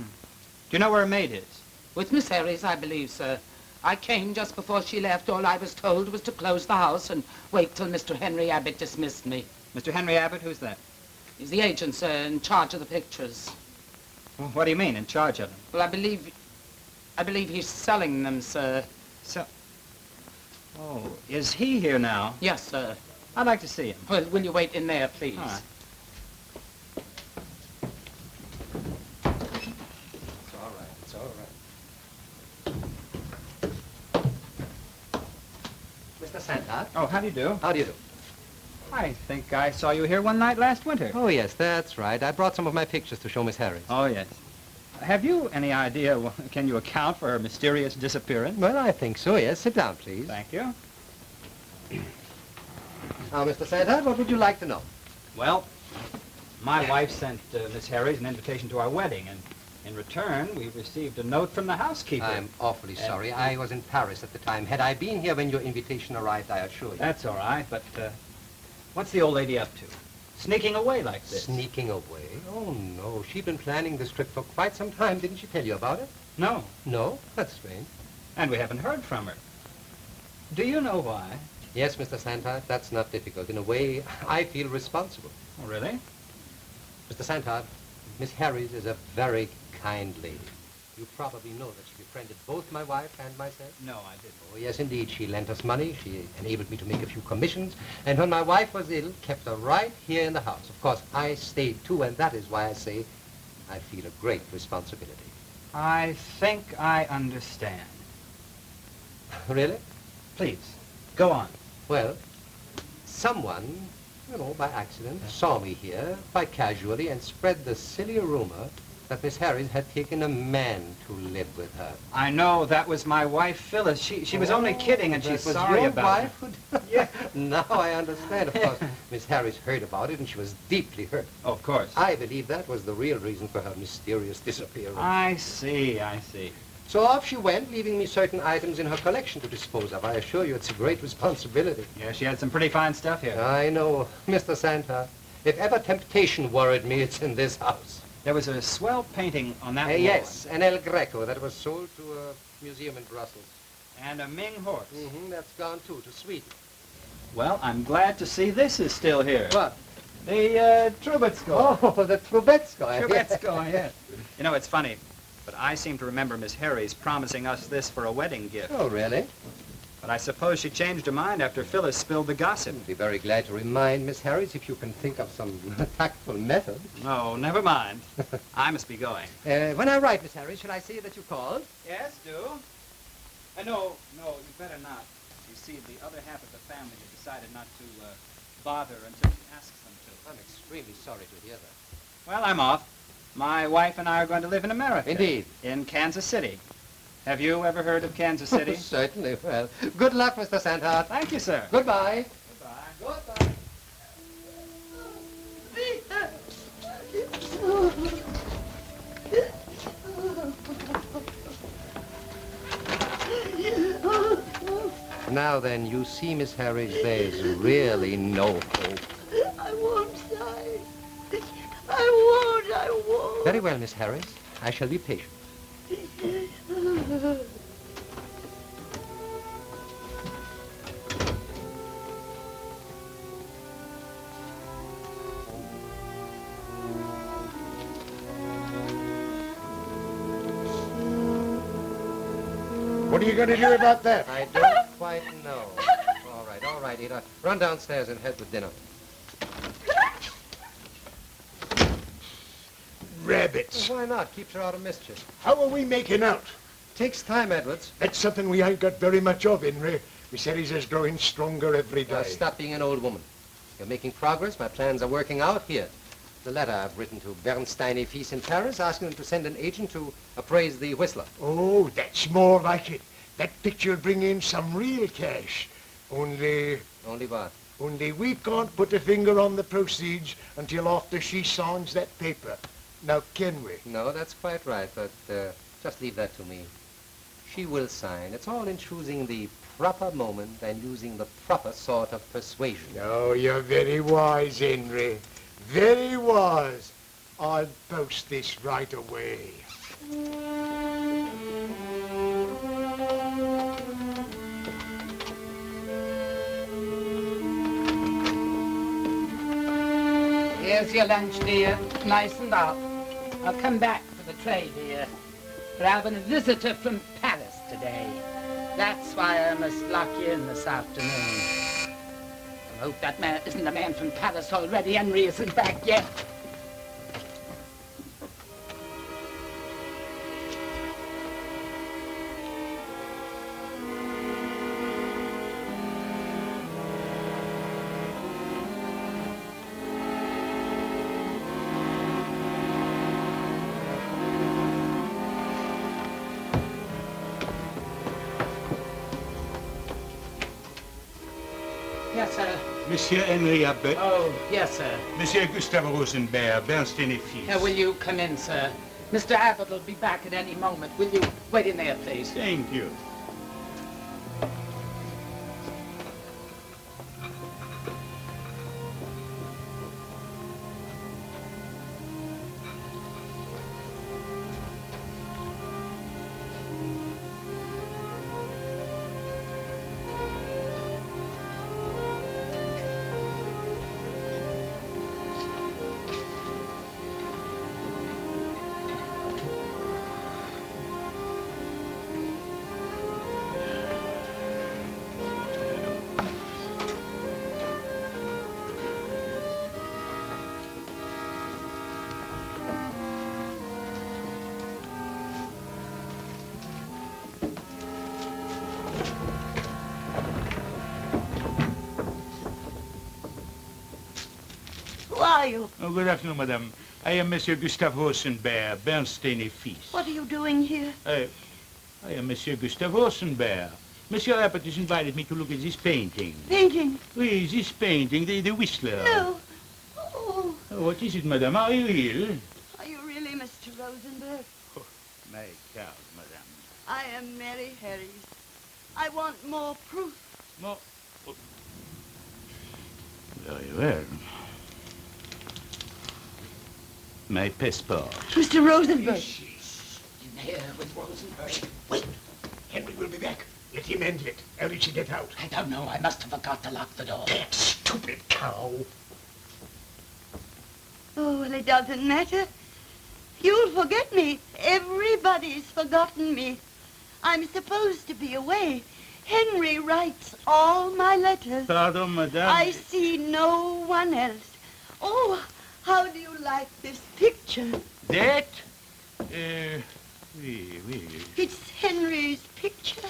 Speaker 7: you know where her maid is?
Speaker 12: With Miss Herries, I believe, sir. I came just before she left. All I was told was to close the house and wait till Mr. Henry Abbott dismissed me.
Speaker 7: Mr. Henry Abbott? Who's that?
Speaker 12: He's the agent, sir, in charge of the pictures.
Speaker 7: Well, what do you mean, in charge of them?
Speaker 12: Well, I believe he's selling them, sir.
Speaker 7: So... Oh, is he here now?
Speaker 12: Yes, sir.
Speaker 7: I'd like to see him.
Speaker 12: Well, will you wait in there, please?
Speaker 7: All right.
Speaker 5: It's all right. It's all right. Mr. Santard?
Speaker 7: Oh, how do you do?
Speaker 5: How do you do?
Speaker 7: I think I saw you here one night last winter.
Speaker 5: Oh, yes, that's right. I brought some of my pictures to show Miss Herries.
Speaker 7: Oh, yes. Have you any idea, can you account for her mysterious disappearance?
Speaker 5: Well, I think so, yes. Sit down, please.
Speaker 7: Thank you.
Speaker 5: Now, Mr. Santard, what would you like to know?
Speaker 7: Well, my wife sent Miss Herries an invitation to our wedding, and in return, we received a note from the housekeeper.
Speaker 5: I'm awfully sorry. I was in Paris at the time. Had I been here when your invitation arrived, I assure you.
Speaker 7: That's all right, but what's the old lady up to? Sneaking away like this?
Speaker 5: Sneaking away? Oh, no. She'd been planning this trip for quite some time. Didn't she tell you about it?
Speaker 7: No.
Speaker 5: No? That's strange.
Speaker 7: And we haven't heard from her. Do you know why?
Speaker 5: Yes, Mr. Santard, that's not difficult. In a way, I feel responsible.
Speaker 7: Oh, really?
Speaker 5: Mr. Santard, Miss Herries is a very kind lady. You probably know that she befriended both my wife and myself.
Speaker 7: No, I didn't.
Speaker 5: Oh, yes, indeed. She lent us money. She enabled me to make a few commissions. And when my wife was ill, kept her right here in the house. Of course, I stayed too, and that is why I say I feel a great responsibility.
Speaker 7: I think I understand.
Speaker 5: Really?
Speaker 7: Please, go on.
Speaker 5: Well, someone, by accident, saw me here quite casually and spread the silly rumor that Miss Herries had taken a man to live with her.
Speaker 7: I know, that was my wife, Phyllis. She was only kidding, and she's sorry about it.
Speaker 5: Yeah. Now I understand. Of course, Miss Herries heard about it, and she was deeply hurt.
Speaker 7: Oh, of course.
Speaker 5: I believe that was the real reason for her mysterious disappearance.
Speaker 7: I see, I see.
Speaker 5: So off she went, leaving me certain items in her collection to dispose of. I assure you it's a great responsibility.
Speaker 7: Yeah, she had some pretty fine stuff here.
Speaker 5: I know. Mr. Santard, if ever temptation worried me, it's in this house.
Speaker 7: There was a swell painting on that wall.
Speaker 5: Yes, an El Greco that was sold to a museum in Brussels.
Speaker 7: And a Ming horse.
Speaker 5: That's gone, too, to Sweden.
Speaker 7: Well, I'm glad to see this is still here.
Speaker 5: What?
Speaker 7: The Trubetskoy.
Speaker 5: Oh, the Trubetskoy.
Speaker 7: Trubetskoy, yes. You know, it's funny, but I seem to remember Miss Herries promising us this for a wedding gift.
Speaker 5: Oh, really?
Speaker 7: But I suppose she changed her mind after Phyllis spilled the gossip.
Speaker 5: I'd be very glad to remind Miss Herries if you can think of some tactful method.
Speaker 7: No, never mind. I must be going.
Speaker 5: When I write, Miss Herries, shall I say that you called?
Speaker 7: Yes, do. No, you better not. You see, the other half of the family have decided not to bother until she asks them to.
Speaker 5: I'm extremely sorry to hear that.
Speaker 7: Well, I'm off. My wife and I are going to live in America.
Speaker 5: Indeed.
Speaker 7: In Kansas City. Have you ever heard of Kansas City?
Speaker 5: Certainly. Well, good luck, Mr. Santard.
Speaker 7: Thank you, sir.
Speaker 5: Goodbye.
Speaker 7: Goodbye.
Speaker 4: Goodbye.
Speaker 5: Now then, you see, Miss Herries, there's really no hope.
Speaker 4: I won't sign. I won't.
Speaker 5: Very well, Miss Herries. I shall be patient.
Speaker 11: What are you going to do about that?
Speaker 5: I don't quite know. All right, Ada. Run downstairs and help with dinner.
Speaker 11: Rabbits.
Speaker 5: Well, why not? Keeps her out of mischief.
Speaker 11: How are we making out?
Speaker 5: Takes time, Edwards.
Speaker 11: That's something we ain't got very much of, Henry. Miss Herries is growing stronger every day.
Speaker 5: Stop being an old woman. You're making progress. My plans are working out. Here. The letter I've written to Bernstein et Fils in Paris, asking them to send an agent to appraise the Whistler.
Speaker 11: Oh, that's more like it. That picture'll bring in some real cash. Only
Speaker 5: what?
Speaker 11: Only we can't put a finger on the proceeds until after she signs that paper. Now, can we?
Speaker 5: No, that's quite right, but just leave that to me. She will sign. It's all in choosing the proper moment and using the proper sort of persuasion.
Speaker 11: Oh, you're very wise, Henry. Very wise. I'll post this right away.
Speaker 12: Here's your lunch, dear. Nice and hot. I'll come back for the tray, dear. We're having a visitor from Paris today. That's why I must lock you in this afternoon. I hope that man isn't a man from Paris already. Henry isn't back yet. Yes, sir.
Speaker 14: Monsieur Henry Abbott.
Speaker 12: Oh, yes, sir.
Speaker 14: Monsieur Gustave Rosenberg, Bernstein et Fils.
Speaker 12: Will you come in, sir? Mr. Abbott will be back at any moment. Will you wait in there, please?
Speaker 14: Thank you.
Speaker 4: Who are you?
Speaker 14: Oh, good afternoon, madame. I am Monsieur Gustave Rosenberg, Bernstein et Fils.
Speaker 4: What are you doing here?
Speaker 14: I am Monsieur Gustave Rosenberg. Monsieur Abbott has invited me to look at this painting.
Speaker 4: Painting?
Speaker 14: Oui, this painting, the Whistler.
Speaker 4: No. Oh.
Speaker 14: Oh, what is it, madame? Are you ill?
Speaker 4: Are you really Mr. Rosenberg?
Speaker 14: Oh, my God, madame.
Speaker 4: I am Mary Herries. I want more proof.
Speaker 14: More? Oh. Very well. My passport.
Speaker 4: Mr. Rosenberg.
Speaker 11: In here with Rosenberg. Wait. Henry will be back. Let him enter it. How did she get out?
Speaker 12: I don't know. I must have forgot to lock the door.
Speaker 11: That stupid cow.
Speaker 4: Oh, well, it doesn't matter. You'll forget me. Everybody's forgotten me. I'm supposed to be away. Henry writes all my letters.
Speaker 14: Pardon, madame.
Speaker 4: I see no one else. Oh, how do you like this picture?
Speaker 14: That? Oui.
Speaker 4: It's Henry's picture.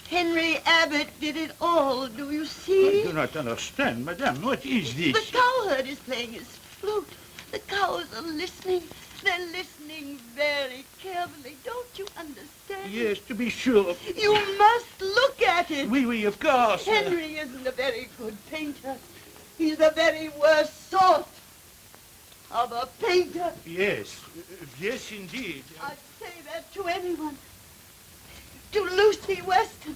Speaker 4: Henry Abbott did it all. Do you see?
Speaker 14: I do not understand, madame. What is this?
Speaker 4: The cowherd is playing his flute. The cows are listening. They're listening very carefully. Don't you understand?
Speaker 14: Yes, to be sure.
Speaker 4: You must look at it.
Speaker 14: Oui, of course.
Speaker 4: Henry isn't a very good painter. He's the very worst sort of a painter.
Speaker 14: Yes, yes, indeed.
Speaker 4: I'd say that to anyone. To Lucy Weston.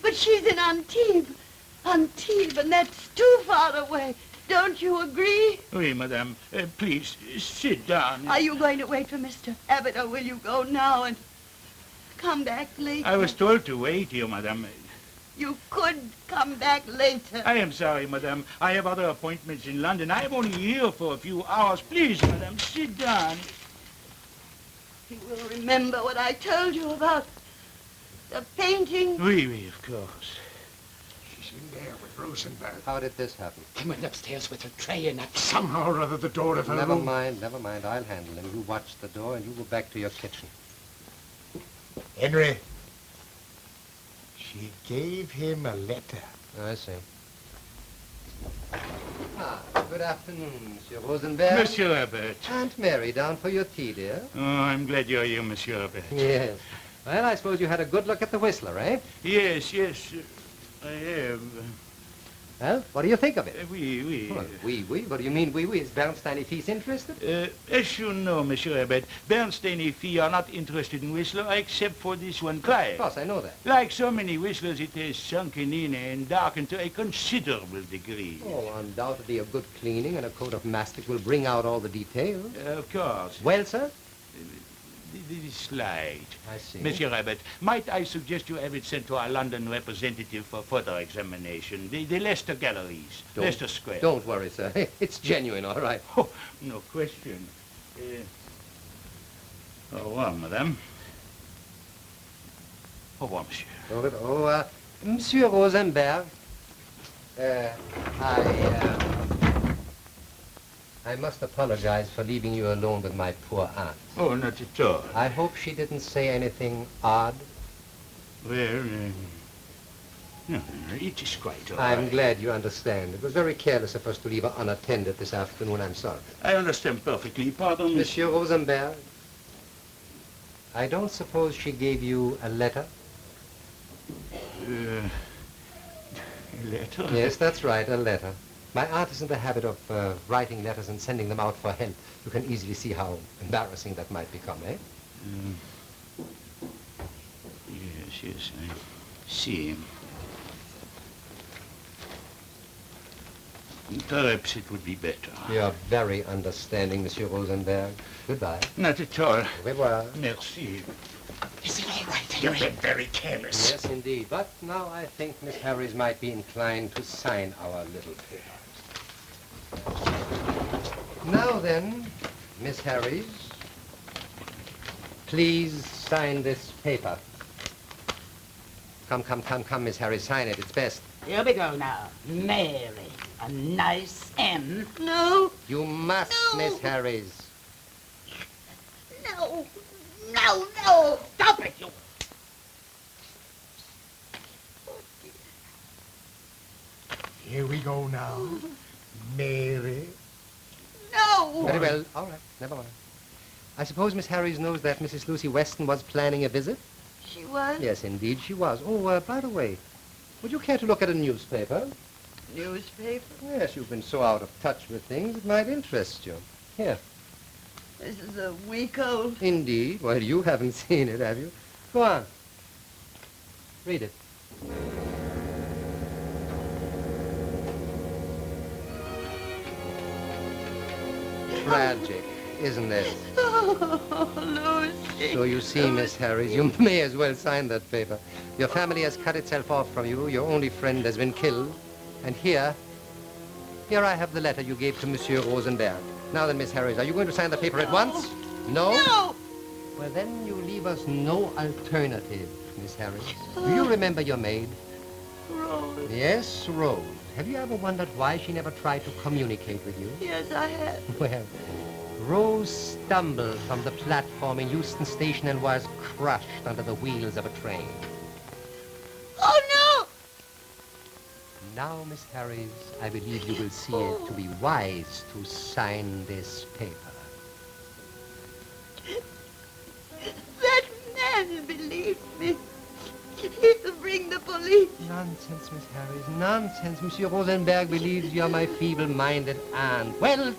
Speaker 4: But she's in Antibes. Antibes, and that's too far away. Don't you agree?
Speaker 14: Oui, madame. Please, sit down.
Speaker 4: Are you going to wait for Mr. Abbott, or will you go now and come back later?
Speaker 14: I was told to wait here, madame.
Speaker 4: You could come back later.
Speaker 14: I am sorry, madame. I have other appointments in London. I am only here for a few hours. Please, madame, sit down.
Speaker 4: You will remember what I told you about the painting?
Speaker 14: Oui, oui, of course.
Speaker 11: She's in there with Rosenberg.
Speaker 5: How did this happen?
Speaker 11: He went upstairs with her tray and that somehow or other the door of her
Speaker 5: Never
Speaker 11: room.
Speaker 5: mind. I'll handle him. You watch the door and you go back to your kitchen.
Speaker 11: Henry, she gave him a letter.
Speaker 5: I see. Good afternoon, Monsieur Rosenberg.
Speaker 14: Monsieur Abbott.
Speaker 5: Aunt Mary down for your tea, dear.
Speaker 14: Oh, I'm glad you're here, Monsieur Abbott.
Speaker 5: Yes. Well, I suppose you had a good look at the Whistler, eh?
Speaker 14: Yes, I have.
Speaker 5: Well, what do you think of it?
Speaker 14: Oui.
Speaker 5: Well, oui. What do you mean, oui? Is Bernstein if he's interested?
Speaker 14: As you know, Monsieur Abbott, Bernstein and Fee are not interested in Whistler except for this one client.
Speaker 5: Of course, I know that.
Speaker 14: Like so many Whistlers, it has sunken in and darkened to a considerable degree.
Speaker 5: Oh, undoubtedly a good cleaning and a coat of mastic will bring out all the details.
Speaker 14: Of course.
Speaker 5: Well, sir?
Speaker 14: This light.
Speaker 5: I see.
Speaker 14: Monsieur Abbott, might I suggest you have it sent to our London representative for further examination? The Leicester Galleries, Leicester Square.
Speaker 5: Don't worry, sir. It's genuine, all right.
Speaker 14: Oh, no question. Au revoir, madame. Au revoir, monsieur.
Speaker 5: Monsieur Rosenberg, I must apologize for leaving you alone with my poor aunt.
Speaker 14: Oh, not at all.
Speaker 5: I hope she didn't say anything odd.
Speaker 14: Well, no, it is quite all right.
Speaker 5: I'm glad you understand. It was very careless of us to leave her unattended this afternoon. I'm sorry.
Speaker 14: I understand perfectly. Pardon,
Speaker 5: Monsieur Rosenberg, I don't suppose she gave you a letter?
Speaker 14: A letter?
Speaker 5: Yes, that's right, a letter. My aunt is in the habit of writing letters and sending them out for help. You can easily see how embarrassing that might become, eh?
Speaker 14: Yes, I see. Perhaps it would be better.
Speaker 5: You're very understanding, Monsieur Rosenberg. Goodbye.
Speaker 14: Not at all.
Speaker 5: Au revoir.
Speaker 14: Merci.
Speaker 11: Is it all right? You've been very careless.
Speaker 5: Yes, indeed. But now I think Miss Herries might be inclined to sign our little paper. Now then, Miss Herries, please sign this paper. Come, Miss Herries, sign it. It's best.
Speaker 12: Here we go now. Mary. A nice M.
Speaker 4: No.
Speaker 5: You must,
Speaker 4: No.
Speaker 5: Miss Herries.
Speaker 4: No.
Speaker 12: Stop it, you.
Speaker 11: Here we go now. Mary.
Speaker 4: No.
Speaker 5: Very well. All right. Never mind. I suppose Miss Herries knows that Mrs. Lucy Weston was planning a visit?
Speaker 4: She was?
Speaker 5: Yes, indeed, she was. Oh, by the way, would you care to look at a newspaper?
Speaker 4: Newspaper?
Speaker 5: Yes, you've been so out of touch with things, it might interest you. Here.
Speaker 4: This is a week old.
Speaker 5: Indeed. Well, you haven't seen it, have you? Go on. Read it. Tragic, isn't it?
Speaker 4: Oh, Lucy.
Speaker 5: So you see, Miss Herries, you may as well sign that paper. Your family has cut itself off from you. Your only friend has been killed. And here I have the letter you gave to Monsieur Rosenberg. Now then, Miss Herries, are you going to sign the paper at once? No?
Speaker 4: No.
Speaker 5: Well, then you leave us no alternative, Miss Herries. Do you remember your maid?
Speaker 4: Rose.
Speaker 5: Yes, Rose. Have you ever wondered why she never tried to communicate with you?
Speaker 4: Yes, I have.
Speaker 5: Well, Rose stumbled from the platform in Euston Station and was crushed under the wheels of a train.
Speaker 4: Oh, no!
Speaker 5: Now, Miss Herries, I believe you will see it to be wise to sign this paper.
Speaker 4: That man believed me. He'll bring the police.
Speaker 5: Nonsense, Miss Herries, nonsense. Monsieur Rosenberg believes you are my feeble-minded aunt. Well,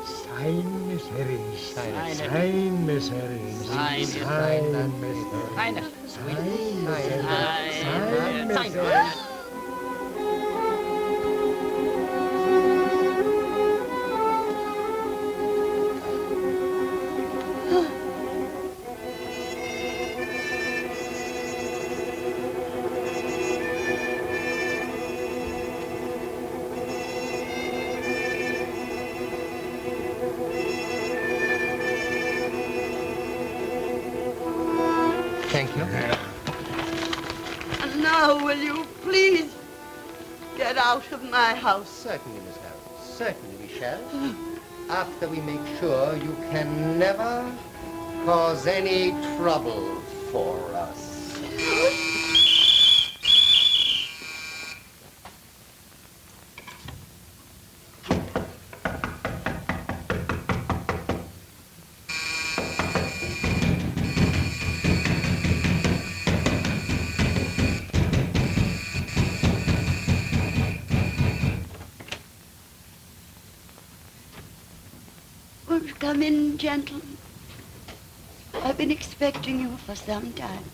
Speaker 11: Sign, Miss Herries.
Speaker 5: Sign it.
Speaker 11: Sign, Miss Herries.
Speaker 12: Sign it.
Speaker 11: Sign, Miss Herries.
Speaker 12: Sign it.
Speaker 5: Sign,
Speaker 2: Sign.
Speaker 5: Thank you.
Speaker 4: And now, will you please get out of my house?
Speaker 5: Certainly, Miss Harris. Certainly we shall. After we make sure you can never cause any trouble for us.
Speaker 4: Won't you come in, gentlemen? I've been expecting you for some time.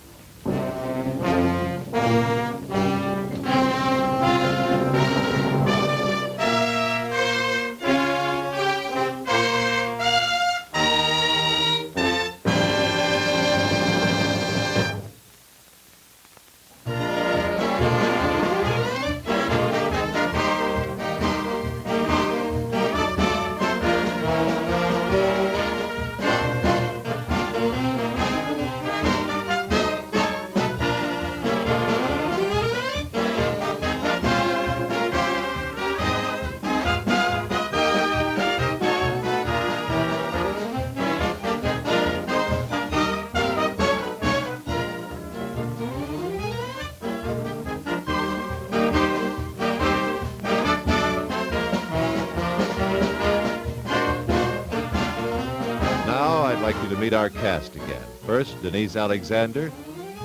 Speaker 1: I'd like you to meet our cast again. First, Denise Alexander,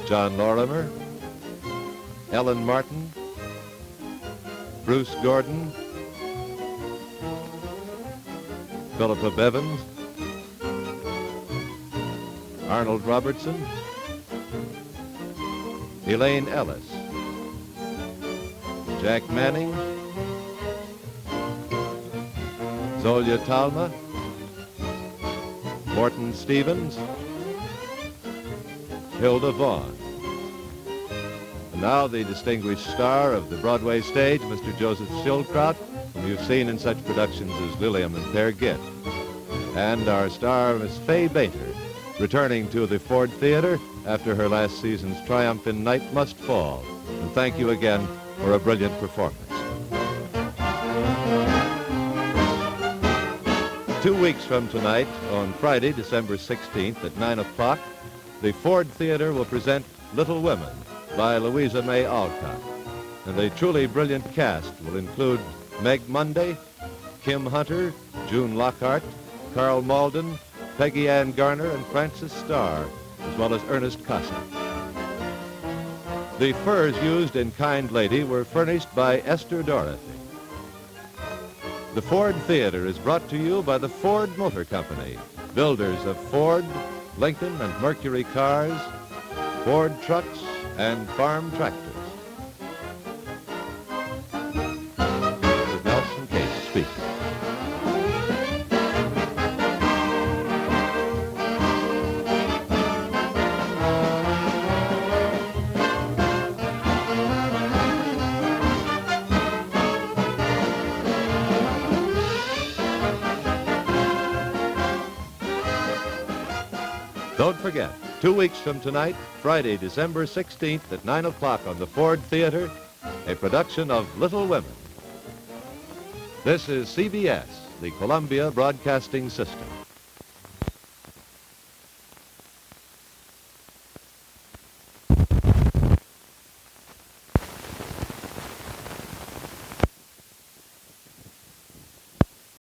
Speaker 1: John Lorimer, Ellen Martin, Bruce Gordon, Philippa Bevins, Arnold Robertson, Elaine Ellis, Jack Manning, Zolia Talma, Morton Stevens, Hilda Vaughn. And now the distinguished star of the Broadway stage, Mr. Joseph Schildkraut, whom you've seen in such productions as William and Peer Gynt. And our star, Miss Fay Bainter, returning to the Ford Theater after her last season's triumph in Night Must Fall. And thank you again for a brilliant performance. 2 weeks from tonight, on Friday, December 16th at 9 o'clock, the Ford Theater will present Little Women by Louisa May Alcott. And a truly brilliant cast will include Meg Monday, Kim Hunter, June Lockhart, Carl Malden, Peggy Ann Garner, and Frances Starr, as well as Ernest Costa. The furs used in Kind Lady were furnished by Esther Dorothy. The Ford Theater is brought to you by the Ford Motor Company, builders of Ford, Lincoln, and Mercury cars, Ford trucks, and farm tractors. This is Nelson Case speaking. Don't forget, 2 weeks from tonight, Friday, December 16th at 9 o'clock on the Ford Theater, a production of Little Women. This is CBS, the Columbia Broadcasting System.